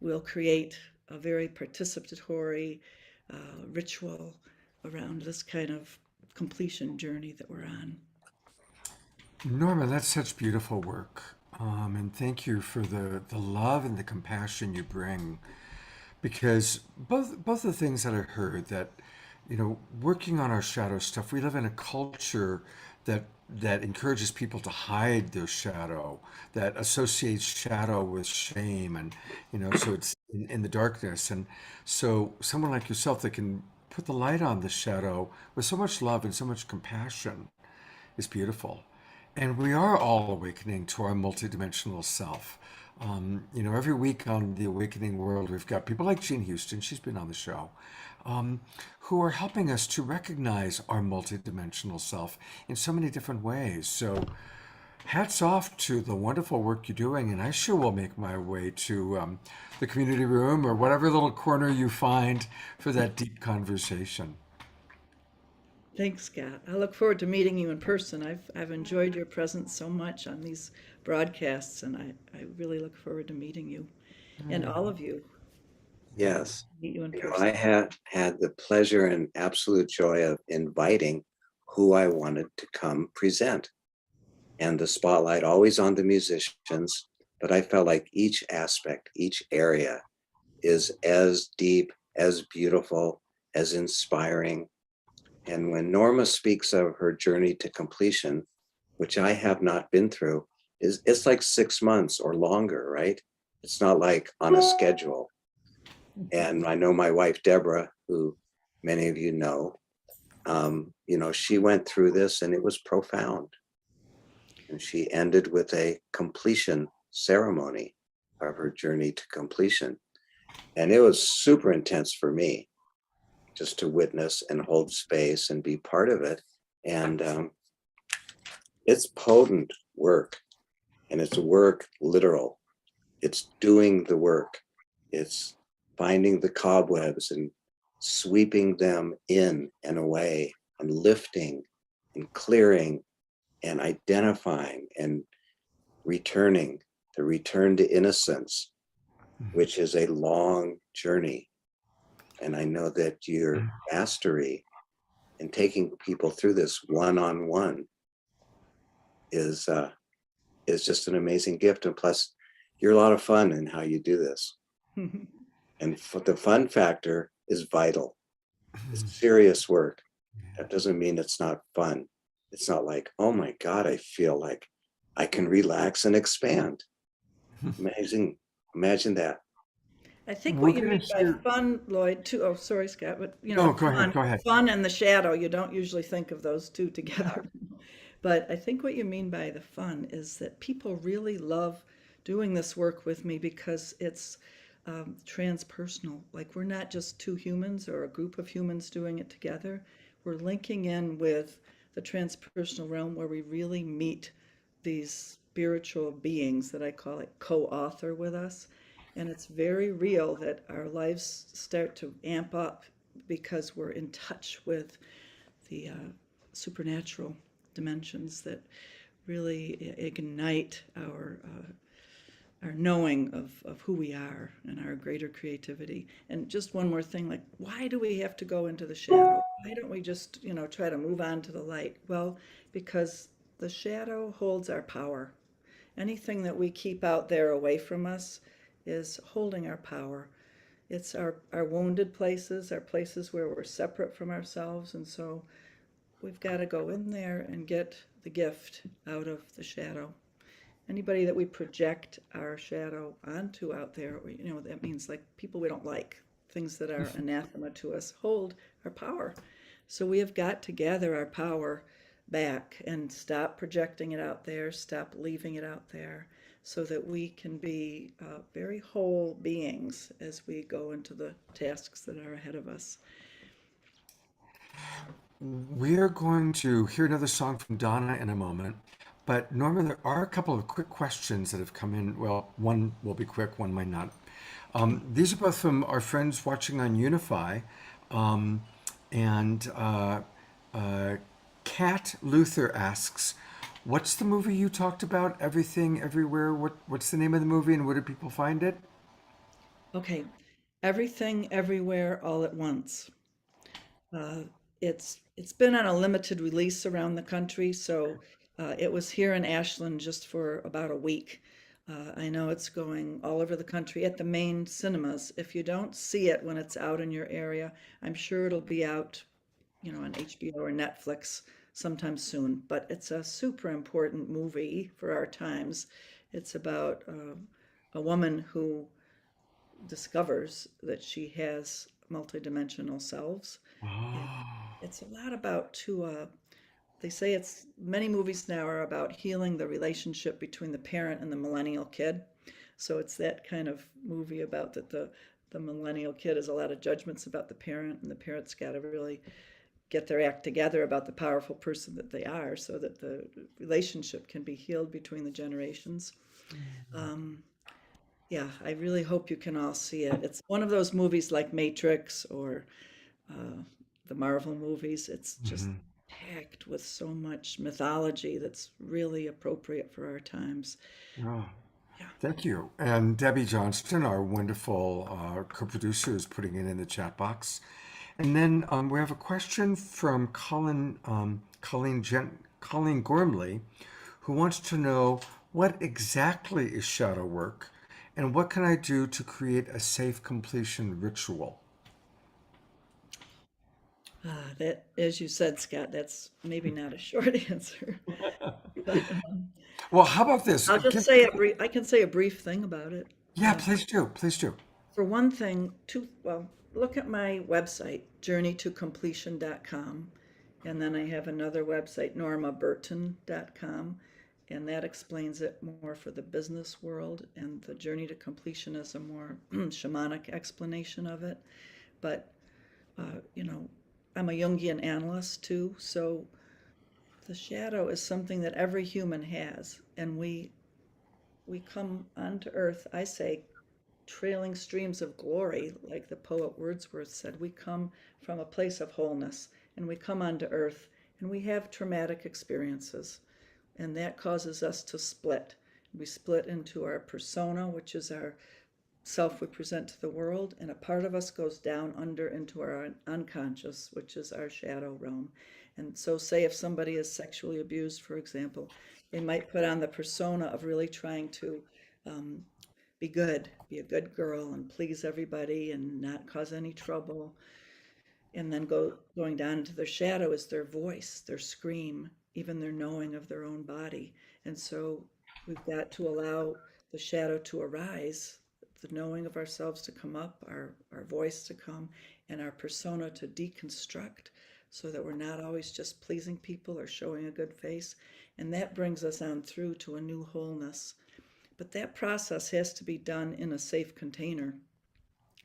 we'll create a very participatory ritual around this kind of completion journey that we're on. Norma, that's such beautiful work. And thank you for the love and the compassion you bring. Because both the things that I heard that, working on our shadow stuff, we live in a culture that encourages people to hide their shadow, that associates shadow with shame, and so it's in the darkness. And so someone like yourself that can put the light on the shadow with so much love and so much compassion is beautiful. And we are all awakening to our multidimensional self. Every week on The Awakening World, we've got people like Jean Houston, she's been on the show, who are helping us to recognize our multidimensional self in so many different ways. So hats off to the wonderful work you're doing, and I sure will make my way to the community room or whatever little corner you find for that deep conversation. Thanks, Scott. I look forward to meeting you in person. I've enjoyed your presence so much on these broadcasts, and I really look forward to meeting you and all of you. Yes. Meet you in I person. had the pleasure and absolute joy of inviting who I wanted to come present, and the spotlight always on the musicians, but I felt like each aspect, each area is as deep, as beautiful, as inspiring. And when Norma speaks of her journey to completion, which I have not been through, it's like 6 months or longer, right? It's not like on a schedule. And I know my wife, Deborah, who many of you know, she went through this and it was profound. And she ended with a completion ceremony of her journey to completion. And it was super intense for me just to witness and hold space and be part of it. And it's potent work, and it's work literal. It's doing the work. It's finding the cobwebs and sweeping them in and away and lifting and clearing and identifying and returning, the return to innocence, which is a long journey. And I know that your mastery in taking people through this one-on-one is just an amazing gift. And plus, you're a lot of fun in how you do this. And the fun factor is vital. It's serious work. That doesn't mean it's not fun. It's not like, oh my God, I feel like I can relax and expand. Amazing. Imagine that. I think We're what you gonna mean by hear. fun, Lloyd, too. Oh, sorry, Scott, but No, go ahead. Go ahead. fun and the shadow, you don't usually think of those two together. But I think what you mean by the fun is that people really love doing this work with me because it's transpersonal. Like we're not just two humans or a group of humans doing it together. We're linking in with the transpersonal realm where we really meet these spiritual beings that I call it co-author with us. And it's very real that our lives start to amp up because we're in touch with the supernatural dimensions that really ignite our knowing of who we are and our greater creativity. And just one more thing, like, why do we have to go into the shadow? Why don't we just, try to move on to the light? Well, because the shadow holds our power. Anything that we keep out there away from us is holding our power. It's our wounded places, our places where we're separate from ourselves. And so we've got to go in there and get the gift out of the shadow. Anybody that we project our shadow onto out there, that means like people we don't like, things that are anathema to us, hold our power. So we have got to gather our power back and stop projecting it out there, stop leaving it out there, so that we can be very whole beings as we go into the tasks that are ahead of us. We are going to hear another song from Donna in a moment. But Norma, there are a couple of quick questions that have come in. Well, one will be quick, one might not. These are both from our friends watching on Unify. Um, and Kat Luther asks, what's the movie you talked about? Everything, Everywhere. What's the name of the movie and where do people find it? Okay, Everything, Everywhere, All at Once. Uh, it's been on a limited release around the country, so it was here in Ashland just for about a week. I know it's going all over the country at the main cinemas. If you don't see it when it's out in your area, I'm sure it'll be out, on HBO or Netflix sometime soon. But it's a super important movie for our times. It's about a woman who discovers that she has multidimensional selves. And it's a lot about they say it's many movies now are about healing the relationship between the parent and the millennial kid. So it's that kind of movie about that the millennial kid has a lot of judgments about the parent, and the parent's got to really get their act together about the powerful person that they are so that the relationship can be healed between the generations. Um, yeah, I really hope you can all see it. It's one of those movies like Matrix or uh, the Marvel movies. It's just Mhm. packed with so much mythology that's really appropriate for our times. Oh, Yeah. thank you. And Debbie Johnston, our wonderful co-producer, is putting it in the chat box. And then we have a question from Colleen Gormley, who wants to know what exactly is shadow work and what can I do to create a safe completion ritual? That, as you said, Scott, that's maybe not a short answer, but Well, how about this? I'll just say a brief. I can say a brief thing about it. Yeah, please do. Please do. For one thing, look at my website, journeytocompletion.com. And then I have another website, normaburton.com. And that explains it more for the business world. And the journey to completion is a more shamanic explanation of it. But, uh, you know, I'm a Jungian analyst too. So the shadow is something that every human has. And we come onto earth, I say, trailing streams of glory, like the poet Wordsworth said. We come from a place of wholeness and we come onto earth and we have traumatic experiences, and that causes us to split. We split into our persona, which is our self we present to the world, and a part of us goes down under into our unconscious, which is our shadow realm. And so, say if somebody is sexually abused, for example, they might put on the persona of really trying to um, be good, be a good girl and please everybody and not cause any trouble. And then going down into their shadow is their voice, their scream, even their knowing of their own body. And so we've got to allow the shadow to arise, the knowing of ourselves to come up, our voice to come, and our persona to deconstruct so that we're not always just pleasing people or showing a good face. And that brings us on through to a new wholeness. But that process has to be done in a safe container.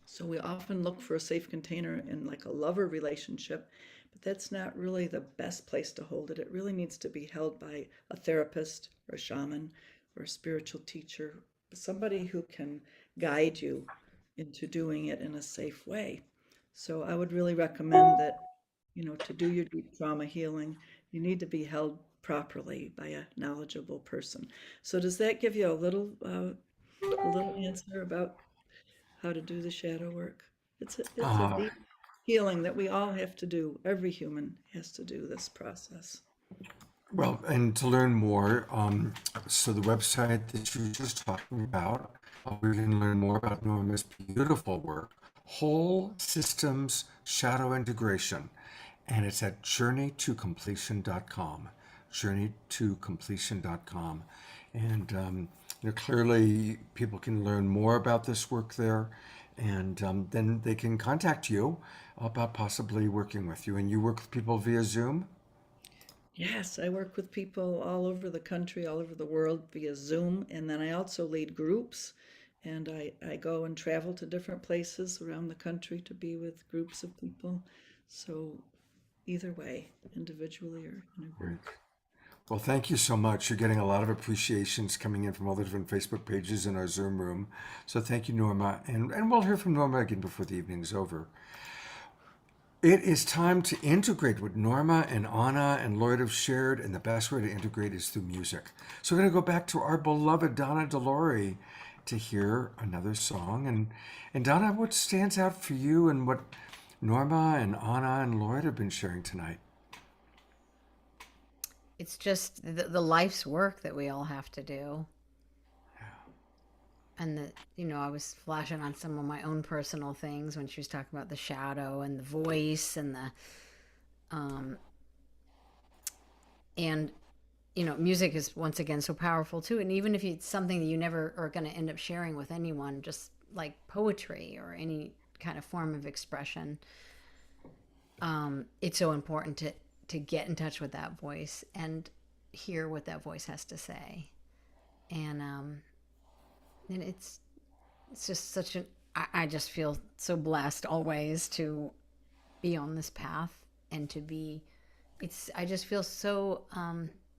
So we often look for a safe container in like a lover relationship, but that's not really the best place to hold it. It really needs to be held by a therapist or a shaman or a spiritual teacher, somebody who can guide you into doing it in a safe way. So I would really recommend that, to do your deep trauma healing, you need to be held properly by a knowledgeable person. So does that give you a little answer about how to do the shadow work? It's a Uh, deep healing that we all have to do. Every human has to do this process. well, and to learn more, so the website that you were just talking about, we can learn more about Norma's beautiful work, Whole Systems Shadow Integration, and it's at journeytocompletion.com. Journeytocompletion.com. And clearly people can learn more about this work there, and then they can contact you about possibly working with you. And you work with people via Zoom? Yes, I work with people all over the country, all over the world via Zoom, and then I also lead groups, and I go and travel to different places around the country to be with groups of people. So either way, individually or in a Right. group. Well, thank you so much. You're getting a lot of appreciations coming in from all the different Facebook pages in our Zoom room. So thank you, Norma. And we'll hear from Norma again before the evening's over. It is time to integrate what Norma and Anna and Lloyd have shared, and the best way to integrate is through music. So we're going to go back to our beloved Donna Delore to hear another song. And Donna, what stands out for you and what Norma and Anna and Lloyd have been sharing tonight? It's just the life's work that we all have to do. And I was flashing on some of my own personal things when she was talking about the shadow and the voice and music is once again so powerful too. And even if it's something that you never are going to end up sharing with anyone, just like poetry or any kind of form of expression, it's so important to get in touch with that voice and hear what that voice has to say. And it's just such I just feel so blessed always to be on this path and to be, I just feel so,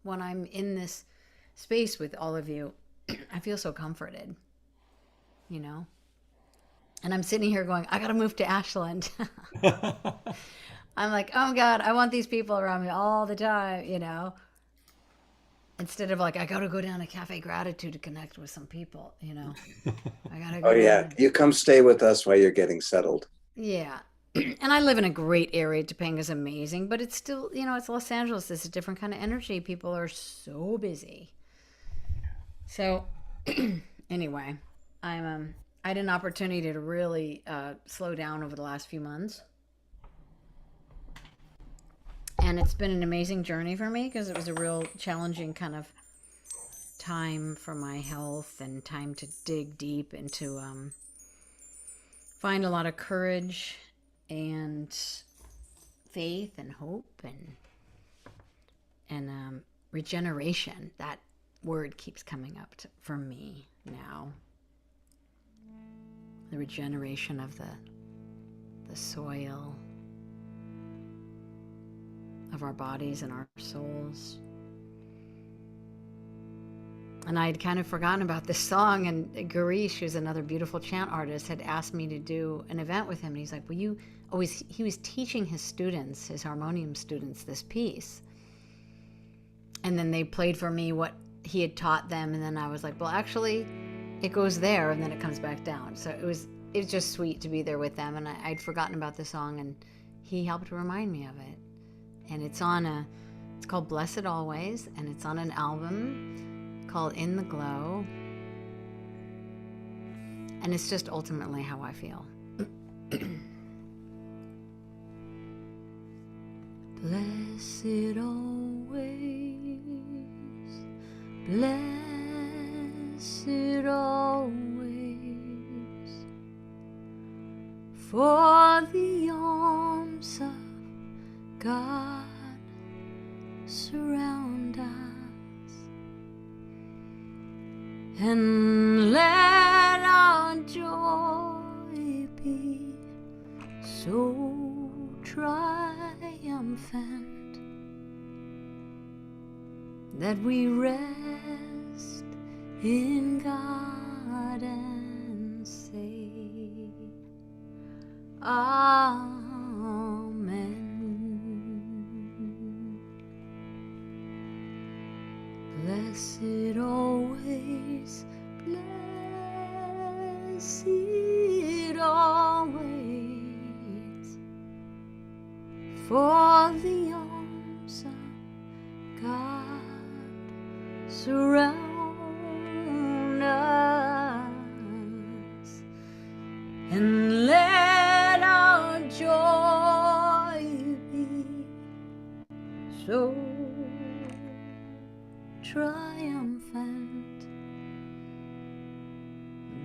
when I'm in this space with all of you, I feel so comforted, and I'm sitting here going, I got to move to Ashland. I'm like, oh God, I want these people around me all the time, instead of like, I got to go down to Cafe Gratitude to connect with some people, I got to go. Oh yeah, down. you come stay with us while you're getting settled. Yeah. And I live in a great area. Topanga's amazing, but it's still, it's Los Angeles. It's a different kind of energy. People are so busy. So anyway, I had an opportunity to really slow down over the last few months. And it's been an amazing journey for me because it was a real challenging kind of time for my health and time to dig deep into find a lot of courage and faith and hope and regeneration. That word keeps coming up for me now. The regeneration of the soil of our bodies and our souls. And I had kind of forgotten about this song, and Garish, who's another beautiful chant artist, had asked me to do an event with him. And he's like, he was teaching his students, his harmonium students, this piece. And then they played for me what he had taught them. And then I was like, well, actually, it goes there and then it comes back down. So it was just sweet to be there with them. And I'd forgotten about the song, and he helped remind me of it. And it's called Blessed Always, and it's on an album called In the Glow. And it's just ultimately how I feel. Blessed always, blessed always, for the arms of God surround us, and let our joy be so triumphant that we rest in God and say, Amen. Blessed always, blessed always, for the arms of God surround us, and let our joy be so triumphant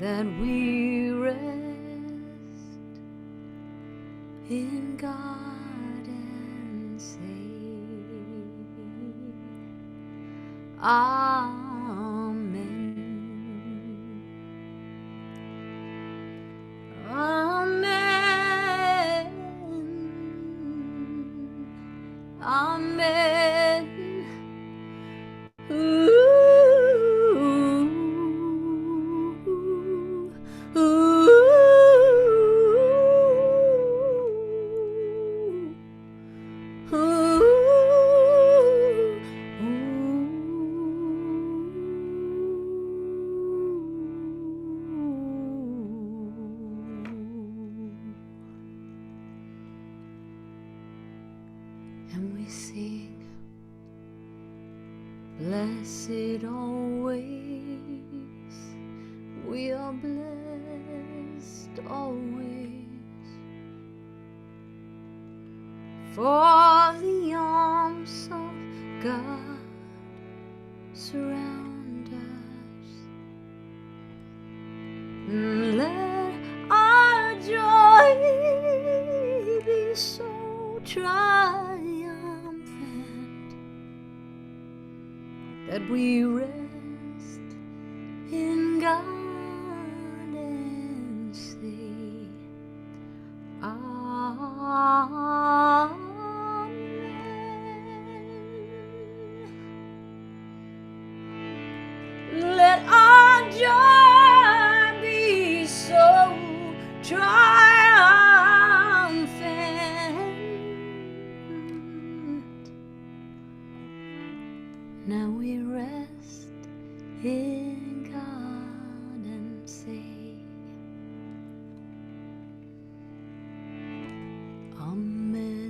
that we rest in God and say, Amen. Amen. Amen. And we sing, blessed always, we are blessed always, for the arms of God surround us. Let our joy be so triumphant that we rest in God and say, Amen. Let our joy be so triumphant. Now we rest in God and say, Amen.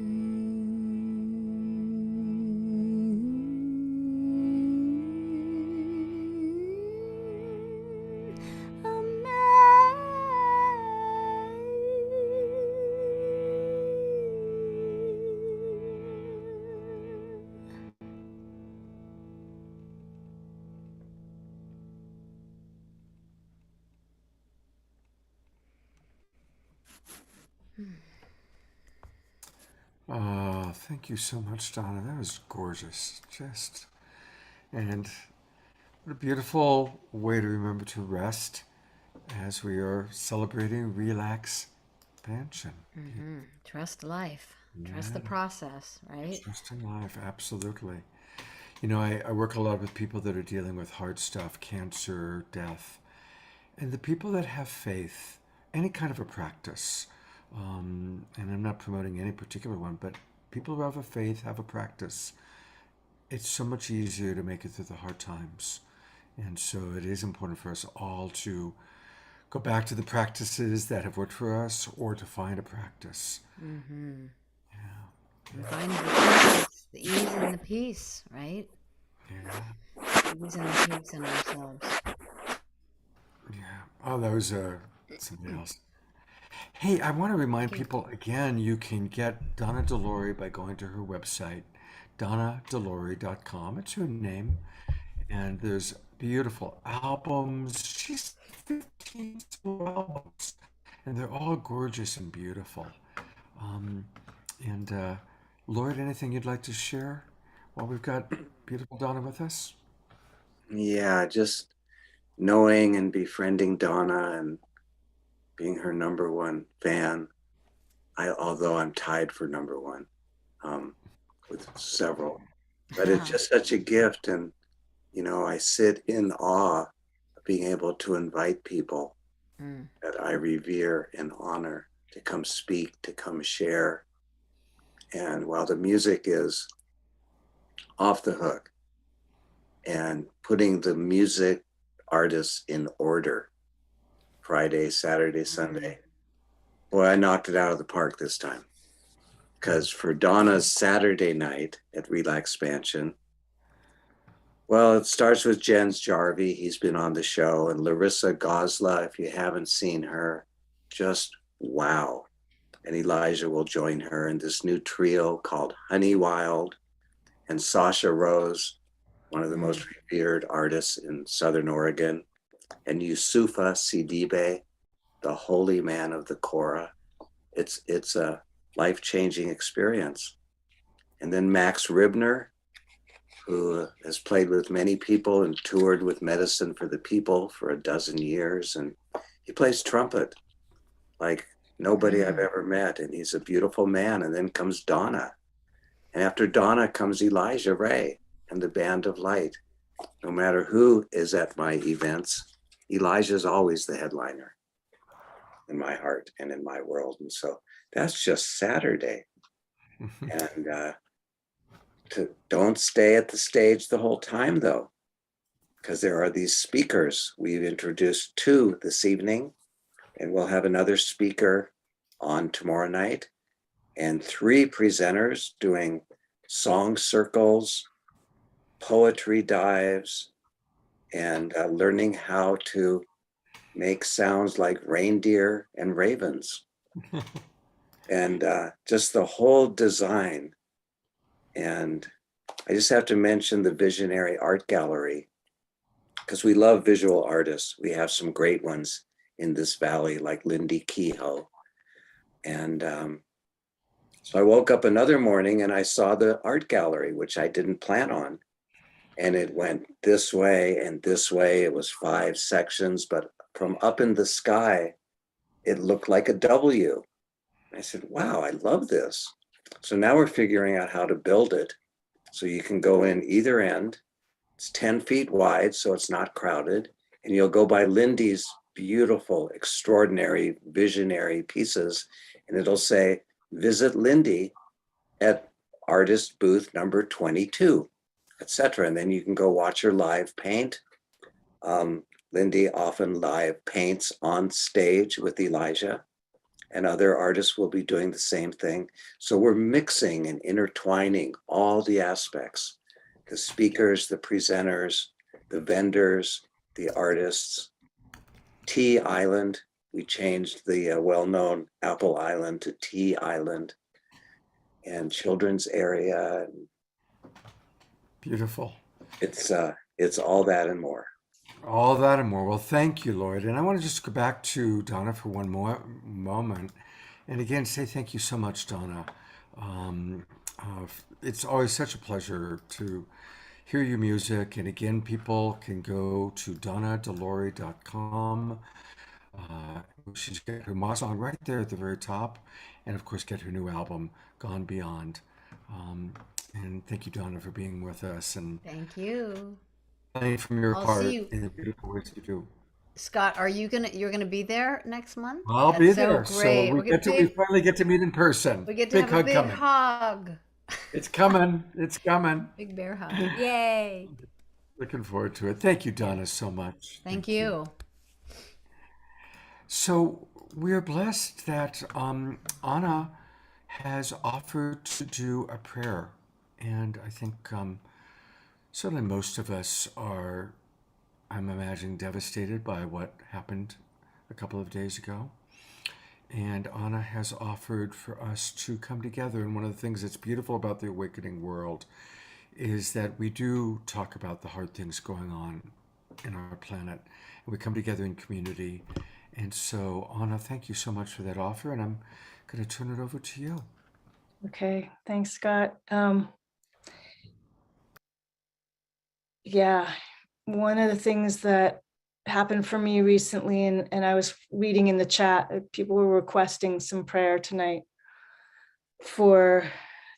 Thank you so much, Donna. That was gorgeous. And what a beautiful way to remember to rest as we are celebrating Relax Pansion. Trust life. Trust the Yeah. process, right? Trust in life, absolutely. You know, I work a lot with people that are dealing with hard stuff, cancer, death, and the people that have faith, any kind of a practice, and I'm not promoting any particular one, but people who have a faith, have a practice, it's so much easier to make it through the hard times. And so it is important for us all to go back to the practices that have worked for us or to find a practice. And find the ease and the peace, right? Yeah. The ease and the peace in ourselves. Yeah. Oh, that was somebody else. Hey, I want to remind people again, you can get Donna Delory by going to her website, donnadelory.com. It's her name. And there's beautiful albums. She's 15 solo albums. And they're all gorgeous and beautiful. Um, and Lloyd, anything you'd like to share while we've got beautiful Donna with us? Yeah, just knowing and befriending Donna and being her number one fan. Although I'm tied for number one with several, but it's just such a gift. And, I sit in awe of being able to invite people that I revere and honor to come speak, to come share. And while the music is off the hook and putting the music artists in order, Friday, Saturday, Sunday, boy, I knocked it out of the park this time. Because for Donna's Saturday night at RelaxPansion, well, it starts with Jens Jarvie. He's been on the show. And Larissa Gosla, if you haven't seen her, just wow. And Elijah will join her in this new trio called Honey Wild. And Sasha Rose, one of the most revered artists in Southern Oregon. And Yusufa Sidibe, the holy man of the Korah. It's a life-changing experience. And then Max Ribner, who has played with many people and toured with Medicine for the People for 12 years. And he plays trumpet like nobody I've ever met. And he's a beautiful man. And then comes Donna. And after Donna comes Elijah Ray and the Band of Light. No matter who is at my events, Elijah's always the headliner in my heart and in my world. And so that's just Saturday. And Don't stay at the stage the whole time though, because there are these speakers. We've introduced 2 this evening, and we'll have another speaker on tomorrow night, and 3 presenters doing song circles, poetry dives, and learning how to make sounds like reindeer and ravens. And just the whole design. And I just have to mention the Visionary Art Gallery, because we love visual artists. We have some great ones in this valley, like Lindy Kehoe. And so I woke up another morning and I saw the art gallery, which I didn't plan on. And it went this way and this way. It was 5 sections, but from up in the sky, it looked like a W. I said, wow, I love this. So now we're figuring out how to build it. So you can go in either end. It's 10 feet wide, so it's not crowded. And you'll go by Lindy's beautiful, extraordinary, visionary pieces. And it'll say, visit Lindy at artist booth number 22, etc. And then you can go watch her live paint. Lindy often live paints on stage with Elijah, and other artists will be doing the same thing. So we're mixing and intertwining all the aspects, the speakers, the presenters, the vendors, the artists. Tea Island, we changed the well-known Apple Island to Tea Island, and children's area. Beautiful. It's all that and more. All that and more. Well, thank you, Lloyd. And I want to just go back to Donna for one more moment. And again, say thank you so much, Donna. It's always such a pleasure to hear your music. And again, people can go to donnadelore.com. She's got her Ma song right there at the very top. And of course, get her new album, Gone Beyond. And thank you, Donna, for being with us and Thank you. playing from your I'll heart see you. in the beautiful ways you do. Scott, you're gonna be there next month? I'll That's be so there. great. So we finally get to meet in person. We get to Big have a hug big coming. hug. It's coming. It's coming. Big bear hug. Yay. Looking forward to it. Thank you, Donna, so much. Thank you. So we are blessed that Anna has offered to do a prayer. And I think certainly most of us are, I'm imagining, devastated by what happened a couple of days ago. And Anna has offered for us to come together. And one of the things that's beautiful about the awakening world is that we do talk about the hard things going on in our planet. And we come together in community. And so, Anna, thank you so much for that offer. And I'm going to turn it over to you. Okay, thanks, Scott. Yeah, one of the things that happened for me recently, and I was reading in the chat, people were requesting some prayer tonight for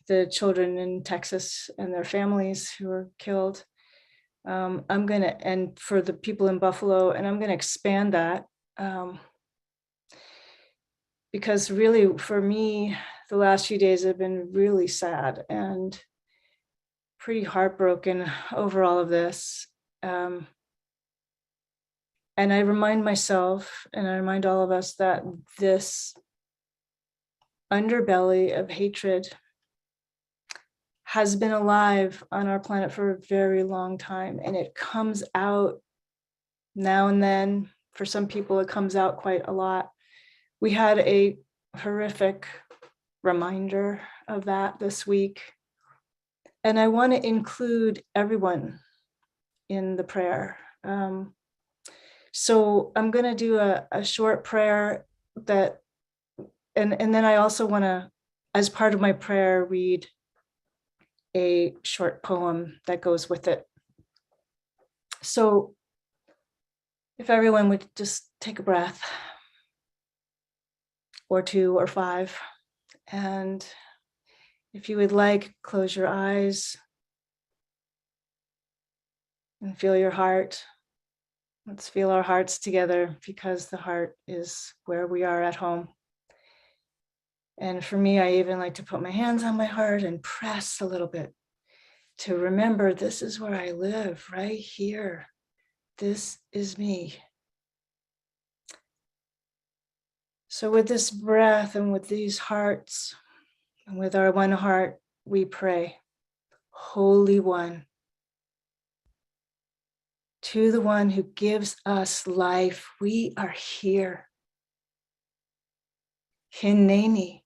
the children in Texas and their families who were killed. And for the people in Buffalo, and I'm gonna expand that. Because really, for me, the last few days have been really sad and pretty heartbroken over all of this. And I remind myself, and I remind all of us, that this underbelly of hatred has been alive on our planet for a very long time, and it comes out now and then. For some people, it comes out quite a lot. We had a horrific reminder of that this week. And I want to include everyone in the prayer. So I'm going to do a short prayer that, and then I also want to, as part of my prayer, read a short poem that goes with it. So if everyone would just take a breath, or 2 or 5, and if you would like, close your eyes and feel your heart. Let's feel our hearts together, because the heart is where we are at home. And for me, I even like to put my hands on my heart and press a little bit to remember this is where I live, right here. This is me. So with this breath and with these hearts and with our one heart, we pray, Holy One, to the one who gives us life, we are here. Hineni,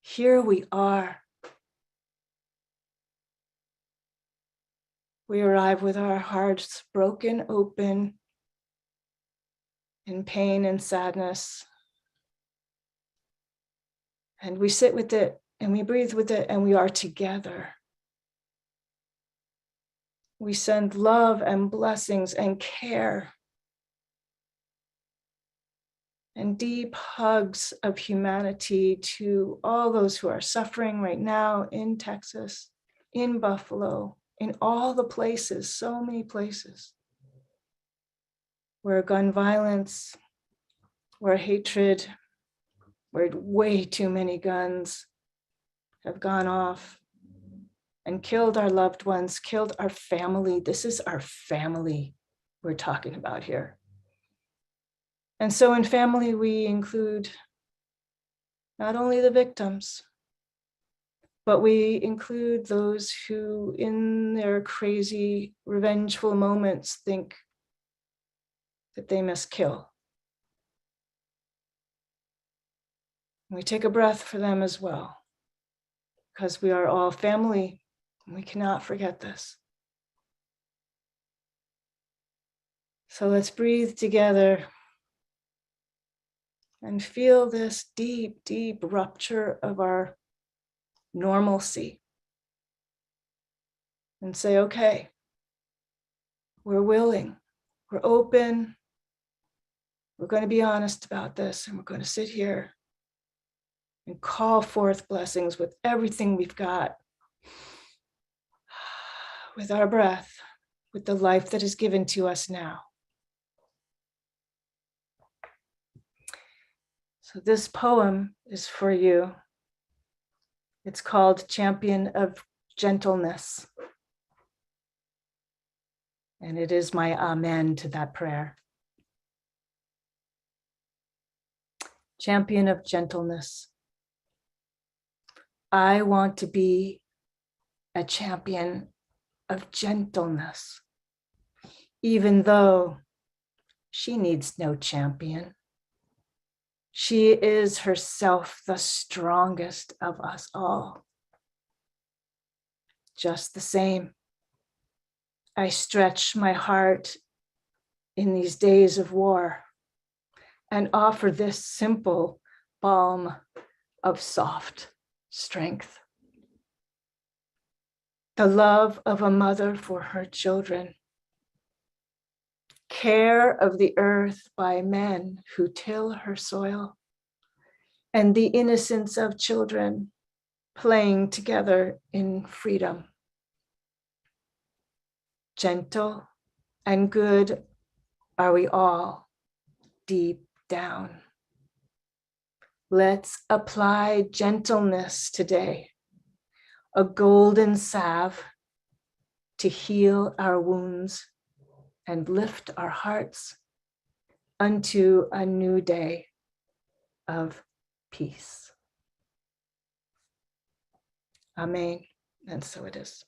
here we are. We arrive with our hearts broken open in pain and sadness. And we sit with it and we breathe with it and we are together. We send love and blessings and care and deep hugs of humanity to all those who are suffering right now in Texas, in Buffalo, in all the places, so many places where gun violence, where hatred, where way too many guns have gone off and killed our loved ones, killed our family. This is our family we're talking about here. And so in family, we include not only the victims, but we include those who in their crazy, revengeful moments think that they must kill. We take a breath for them as well, because we are all family, and we cannot forget this. So let's breathe together and feel this deep, deep rupture of our normalcy. And say, okay, we're willing, we're open, we're going to be honest about this, and we're going to sit here and call forth blessings with everything we've got, with our breath, with the life that is given to us now. So this poem is for you. It's called Champion of Gentleness. And it is my amen to that prayer. Champion of gentleness. I want to be a champion of gentleness, even though she needs no champion. She is herself the strongest of us all. Just the same, I stretch my heart in these days of war and offer this simple balm of soft strength. The love of a mother for her children, care of the earth by men who till her soil, and the innocence of children playing together in freedom. Gentle and good are we all deep down. Let's apply gentleness today, a golden salve to heal our wounds and lift our hearts unto a new day of peace. Amen. And so it is.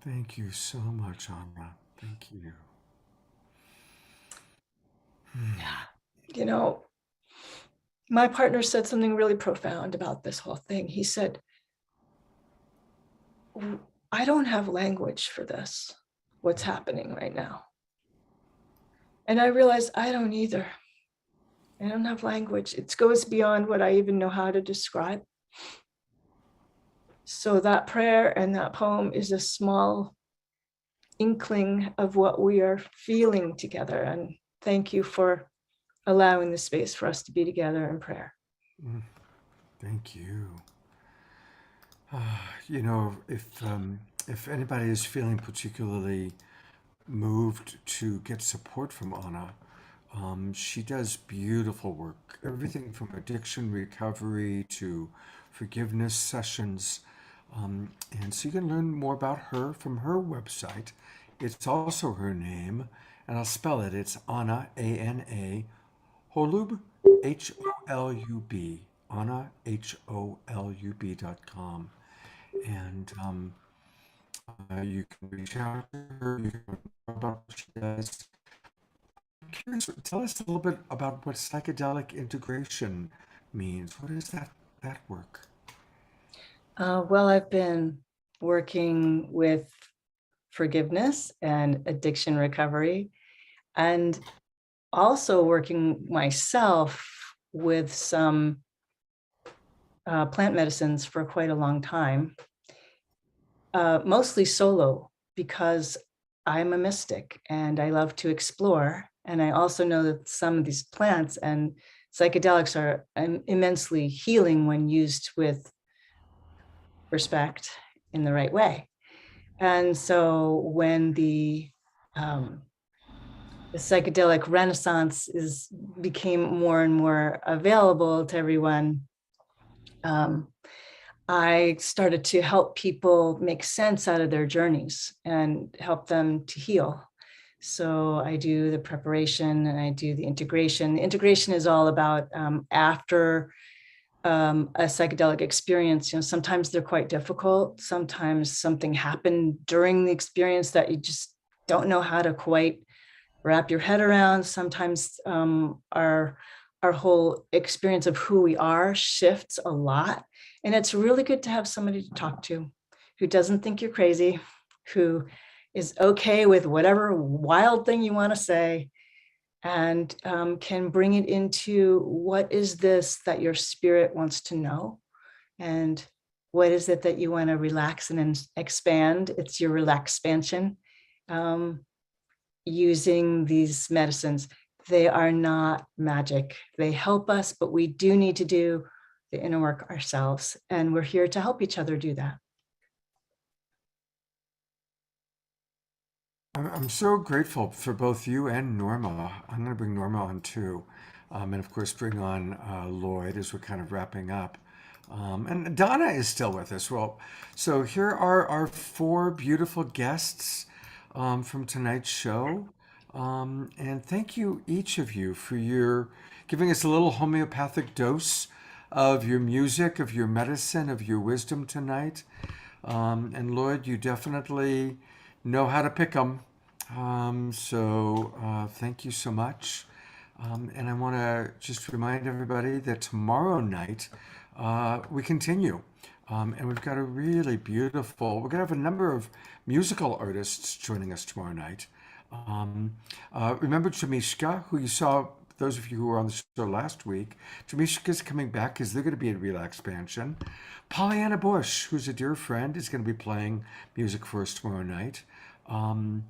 Thank you so much, Anna. Thank you. You know, my partner said something really profound about this whole thing. He said, I don't have language for this, what's happening right now. And I realized I don't either. I don't have language. It goes beyond what I even know how to describe. So that prayer and that poem is a small inkling of what we are feeling together. And thank you for allowing the space for us to be together in prayer. Thank you. You know, if anybody is feeling particularly moved to get support from Anna, She does beautiful work, everything from addiction recovery to forgiveness sessions. And so you can learn more about her from her website. It's also her name, and I'll spell it. It's Anna, A-N-A, Holub, Holub, Anna, HOLUB.com. And you can reach out to her, you can learn more about what she does. Curious, tell us a little bit about what psychedelic integration means. What is that work? Well, I've been working with forgiveness and addiction recovery, and also working myself with some plant medicines for quite a long time, mostly solo, because I'm a mystic and I love to explore. And I also know that some of these plants and psychedelics are immensely healing when used with respect in the right way. And so when the psychedelic renaissance became more and more available to everyone, I started to help people make sense out of their journeys and help them to heal. So I do the preparation and I do the integration. The integration is all about after a psychedelic experience. Sometimes they're quite difficult. Sometimes something happened during the experience that you just don't know how to quite wrap your head around. Sometimes our whole experience of who we are shifts a lot. And it's really good to have somebody to talk to who doesn't think you're crazy, who is okay with whatever wild thing you want to say, and can bring it into what is this that your spirit wants to know, and what is it that you want to relax and expand. It's your RelaxPansion. Using these medicines, they are not magic. They help us, but we do need to do the inner work ourselves, and we're here to help each other do that. I'm so grateful for both you and Norma. I'm going to bring Norma on too. And of course, bring on Lloyd as we're kind of wrapping up. And Donna is still with us. Well, so here are our four beautiful guests from tonight's show. And thank you, each of you, for your giving us a little homeopathic dose of your music, of your medicine, of your wisdom tonight. And Lloyd, you definitely know how to pick them. So thank you so much. And I want to just remind everybody that tomorrow night we continue. And we've got a really beautiful, we're going to have a number of musical artists joining us tomorrow night. Remember Jamishka, who you saw, those of you who were on the show last week. Jamishka's coming back because they're going to be at RelaxPansion. Pollyanna Bush, who's a dear friend, is going to be playing music for us tomorrow night. And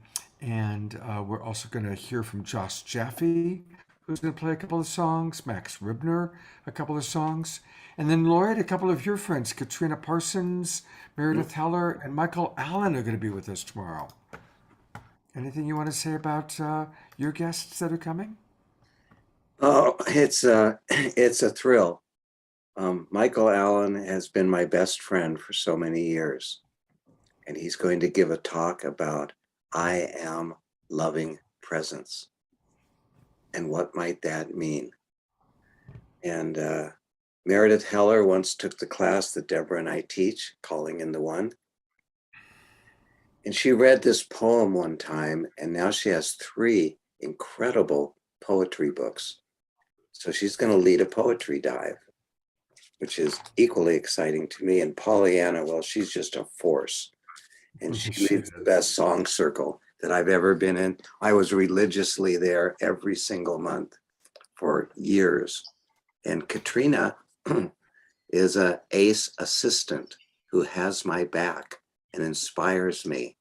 we're also going to hear from Josh Jaffe, who's going to play a couple of songs, Max Ribner, a couple of songs. And then Lloyd, a couple of your friends, Katrina Parsons, Meredith Heller, and Michael Allen are going to be with us tomorrow. Anything you want to say about your guests that are coming? Oh, it's a thrill. Michael Allen has been my best friend for so many years, and he's going to give a talk about I am loving presence. And what might that mean? And Meredith Heller once took the class that Deborah and I teach, Calling in the One. And she read this poem one time, and now she has 3 incredible poetry books. So she's going to lead a poetry dive, which is equally exciting to me. And Pollyanna, well, she's just a force. And she leads the best song circle that I've ever been in. I was religiously there every single month for years. And Katrina is an ace assistant who has my back and inspires me.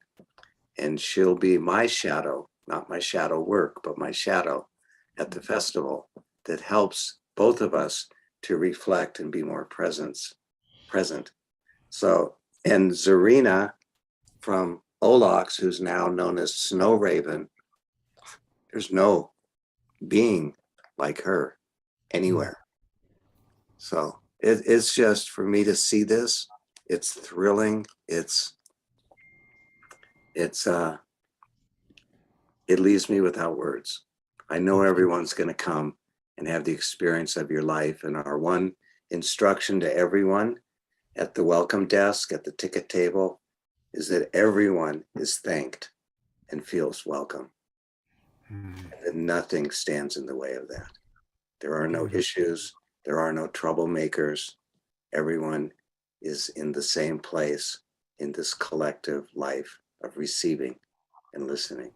And she'll be my shadow, not my shadow work, but my shadow at the festival that helps both of us to reflect and be more present. So, and Zarina from Olax, who's now known as Snow Raven, there's no being like her anywhere. So it's just, for me to see this, it's thrilling. It leaves me without words. I know everyone's going to come and have the experience of your life. And our one instruction to everyone at the welcome desk, at the ticket table, is that everyone is thanked and feels welcome. And nothing stands in the way of that. There are no issues. There are no troublemakers. Everyone is in the same place in this collective life of receiving and listening.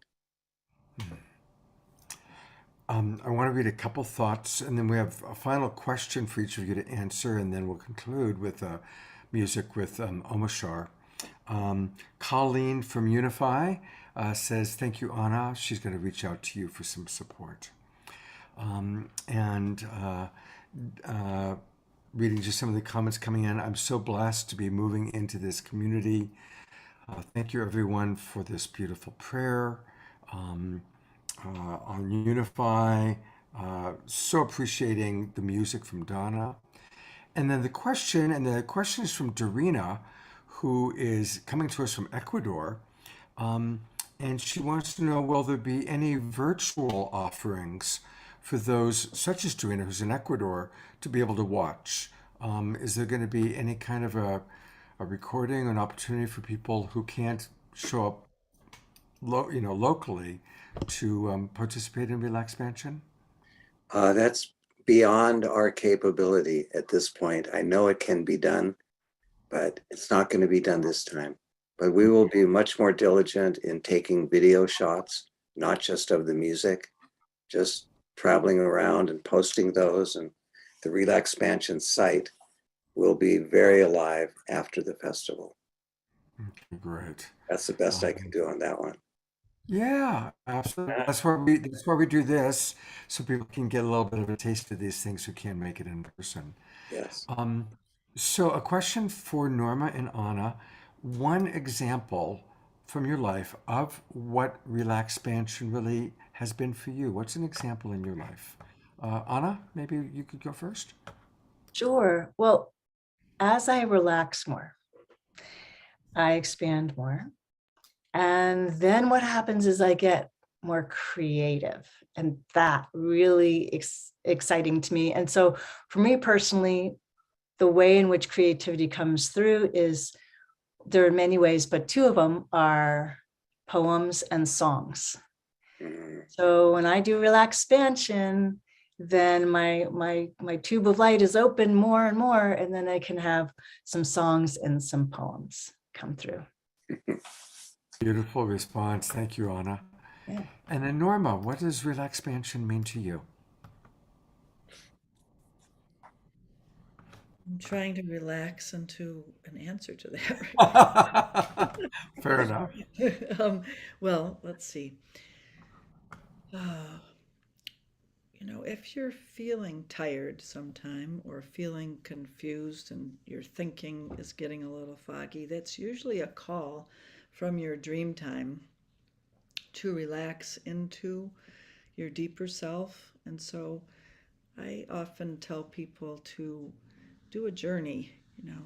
I want to read a couple thoughts, and then we have a final question for each of you to answer, and then we'll conclude with music with Omashar. Colleen from Unify says, thank you, Anna. She's going to reach out to you for some support. Reading just some of the comments coming in, I'm so blessed to be moving into this community. Thank you, everyone, for this beautiful prayer. On Unify, so appreciating the music from Donna. And then the question is from Dorina, who is coming to us from Ecuador. And she wants to know, will there be any virtual offerings for those, such as Dorina, who's in Ecuador, to be able to watch? Is there going to be any kind of a recording, an opportunity for people who can't show up locally to participate in RelaxPansion? That's beyond our capability at this point. I know it can be done, but it's not going to be done this time. But we will be much more diligent in taking video shots, not just of the music, just traveling around and posting those. And the RelaxPansion site will be very alive after the festival. Okay, great. That's the best I can do on that one. Yeah, absolutely. That's why we do this, so people can get a little bit of a taste of these things who can't make it in person. Yes. So a question for Norma and Anna. One example from your life of what RelaxPansion really has been for you. What's an example in your life? Anna, maybe you could go first. Sure. Well, as I relax more, I expand more. And then what happens is I get more creative, and that really exciting to me. And so for me personally, the way in which creativity comes through is, there are many ways, but two of them are poems and songs. So when I do RelaxPansion, then my tube of light is open more and more, and then I can have some songs and some poems come through. Beautiful response. Thank you, Anna. Yeah. And then Norma, what does RelaxPansion mean to you? I'm trying to relax into an answer to that right Fair enough. now. Well, let's see. If you're feeling tired sometime or feeling confused and your thinking is getting a little foggy, that's usually a call from your dream time to relax into your deeper self. And so I often tell people to do a journey,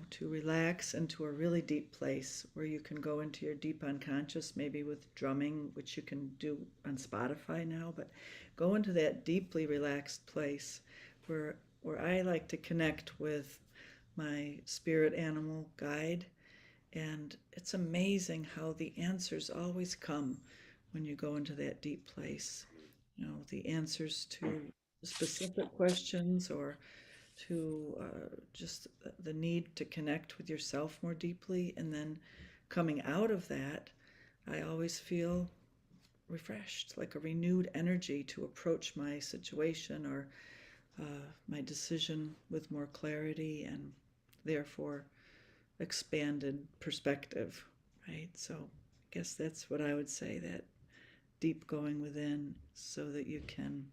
to relax into a really deep place where you can go into your deep unconscious, maybe with drumming, which you can do on Spotify now, but go into that deeply relaxed place where I like to connect with my spirit animal guide. And it's amazing how the answers always come when you go into that deep place. The answers to specific questions, or to just the need to connect with yourself more deeply. And then coming out of that, I always feel refreshed, like a renewed energy to approach my situation or my decision with more clarity, and therefore expanded perspective, right? So I guess that's what I would say, that deep going within so that you can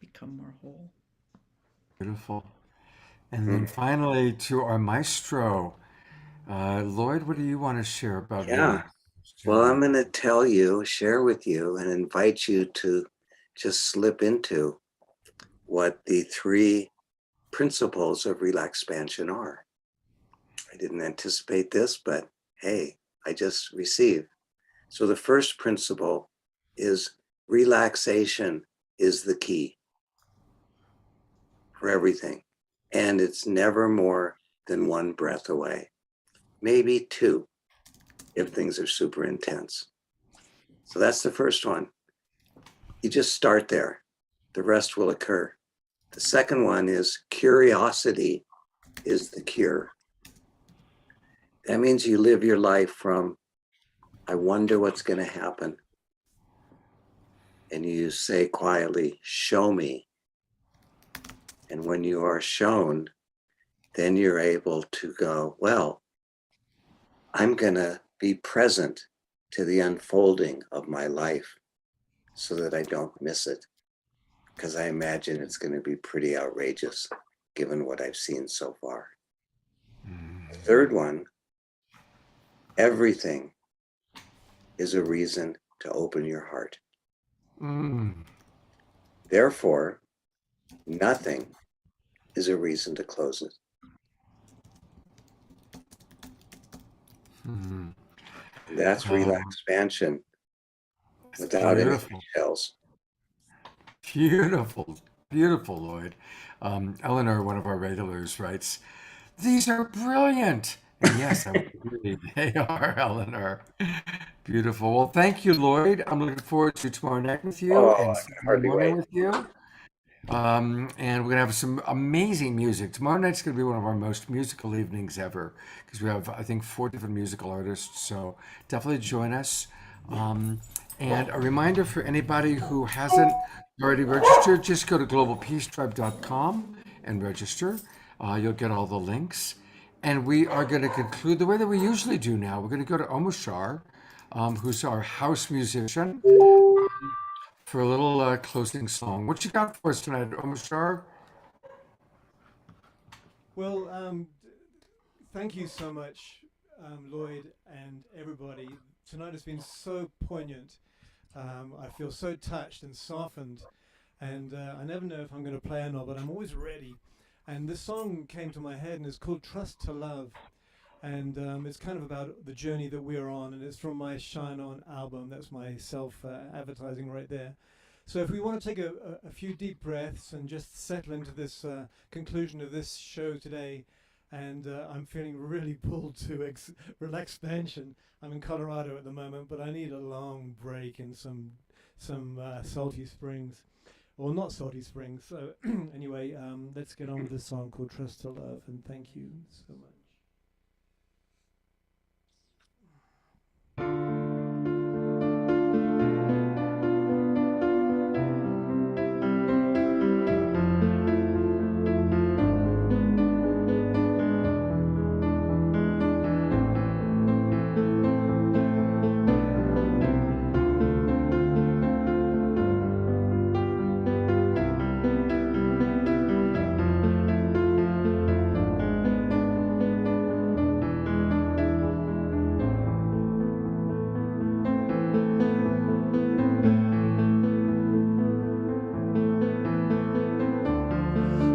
become more whole. Beautiful. And then finally, to our maestro, Lloyd, what do you want to share about Yeah. Well, I'm going to share with you and invite you to just slip into what the three principles of RelaxPansion are. I didn't anticipate this, but hey, I just received. So the first principle is relaxation is the key for everything. And it's never more than one breath away, maybe two, if things are super intense. So that's the first one. You just start there. The rest will occur. The second one is curiosity is the cure. That means you live your life from, I wonder what's going to happen. And you say quietly, show me. And when you are shown, then you're able to go, well, I'm going to be present to the unfolding of my life so that I don't miss it. Because I imagine it's going to be pretty outrageous given what I've seen so far. The third one, everything is a reason to open your heart. Therefore, nothing is a reason to close it. That's RelaxPansion without any details. Beautiful, beautiful, Lloyd. Eleanor, one of our regulars, writes, "These are brilliant." And yes, I would agree. They are, Eleanor. Beautiful. Well, thank you, Lloyd. I'm looking forward to tomorrow night with you Oh, and I can Saturday hardly morning wait. with you. And we're gonna have some amazing music. Tomorrow night's gonna be one of our most musical evenings ever because we have, I think, 4 different musical artists. So definitely join us. And a reminder for anybody who hasn't already registered, just go to globalpeacetribe.com and register. You'll get all the links. And we are going to conclude the way that we usually do now. We're going to go to Omushar, who's our house musician, for a little closing song. What you got for us tonight, Omushar? Well, thank you so much, Lloyd and everybody. Tonight has been so poignant. I feel so touched and softened, and I never know if I'm going to play or not, but I'm always ready. And this song came to my head, and it's called Trust to Love. And it's kind of about the journey that we're on, and it's from my Shine On album. That's my self-advertising right there. So if we want to take a few deep breaths and just settle into this conclusion of this show today, and I'm feeling really pulled to RelaxPansion. I'm in Colorado at the moment, but I need a long break in some salty springs. Or not salty springs. So anyway, let's get on with this song called Trust to Love, and thank you so much.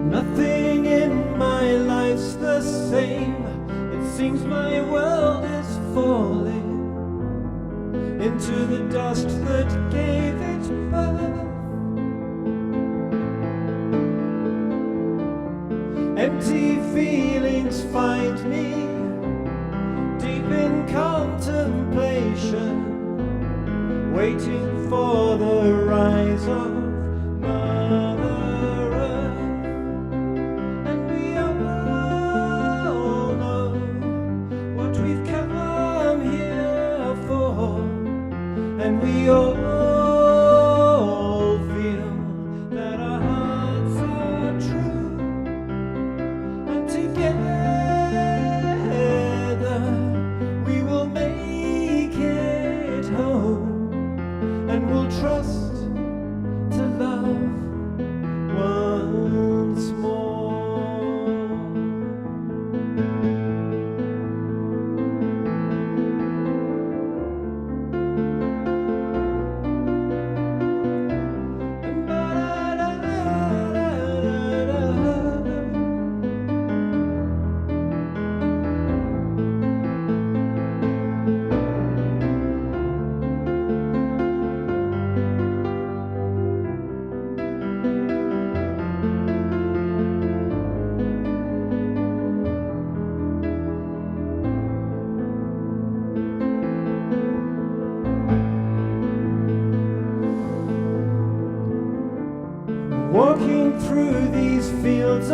Nothing in my life's the same. It seems my world is falling into the dust that gave it birth. Empty feelings find me deep in contemplation, waiting for the rise of Mother Earth. And we all know what we've come here for, and we all feel that our hearts are true, and together we will make it home, and we'll trust to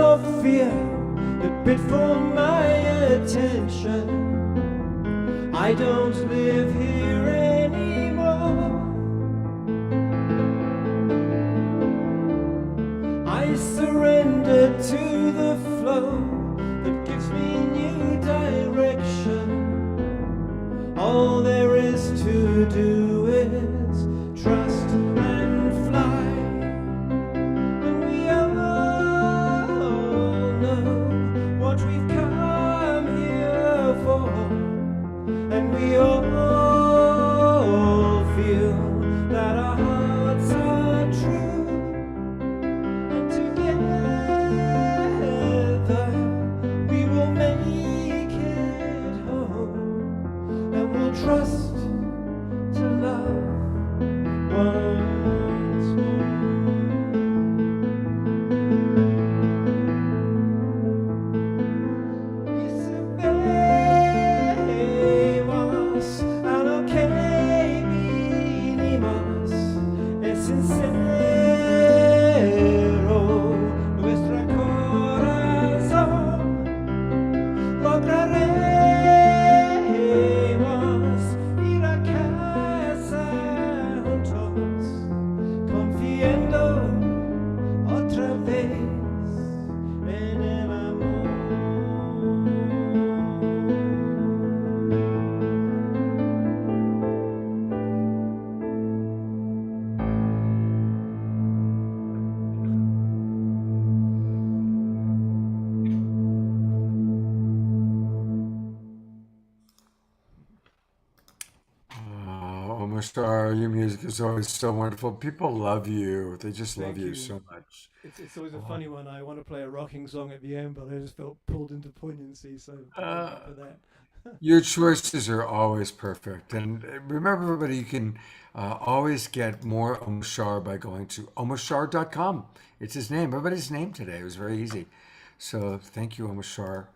of fear that bid for my attention. I don't live here anymore. I surrender to the flow that gives me new direction. All there is to do is trust and fly. And we all know what we've come here for. And we all feel that our hearts are true. And together we will make it home. And we'll trust to love once more. Isabemos a lo que vinimos, es sincero nuestro corazón. Lograremos ir a casa juntos, confiando otra vez en el amor. Omar Star, your music is always so wonderful. People love you. They just love Thank you you. so much. It's always a funny one. I want to play a rocking song at the end, but I just felt pulled into poignancy, so apologies for that. Your choices are always perfect. And remember, everybody, you can always get more Omar Shar by going to omarshar.com. It's his name, everybody's name today. It was very easy. So thank you, Omar Shar.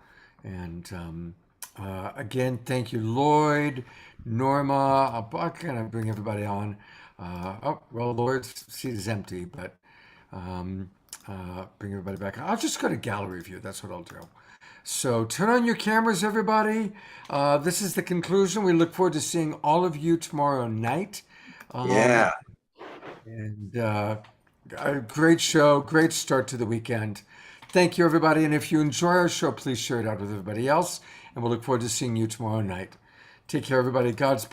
And again, thank you, Lloyd, Norma. I'm going to bring everybody on. Lloyd's seat is empty, but bring everybody back. I'll just go to gallery view. That's what I'll do. So turn on your cameras, everybody. This is the conclusion. We look forward to seeing all of you tomorrow night. Yeah. And a great show, great start to the weekend. Thank you, everybody. And if you enjoy our show, please share it out with everybody else. And we'll look forward to seeing you tomorrow night. Take care, everybody. God's blessing.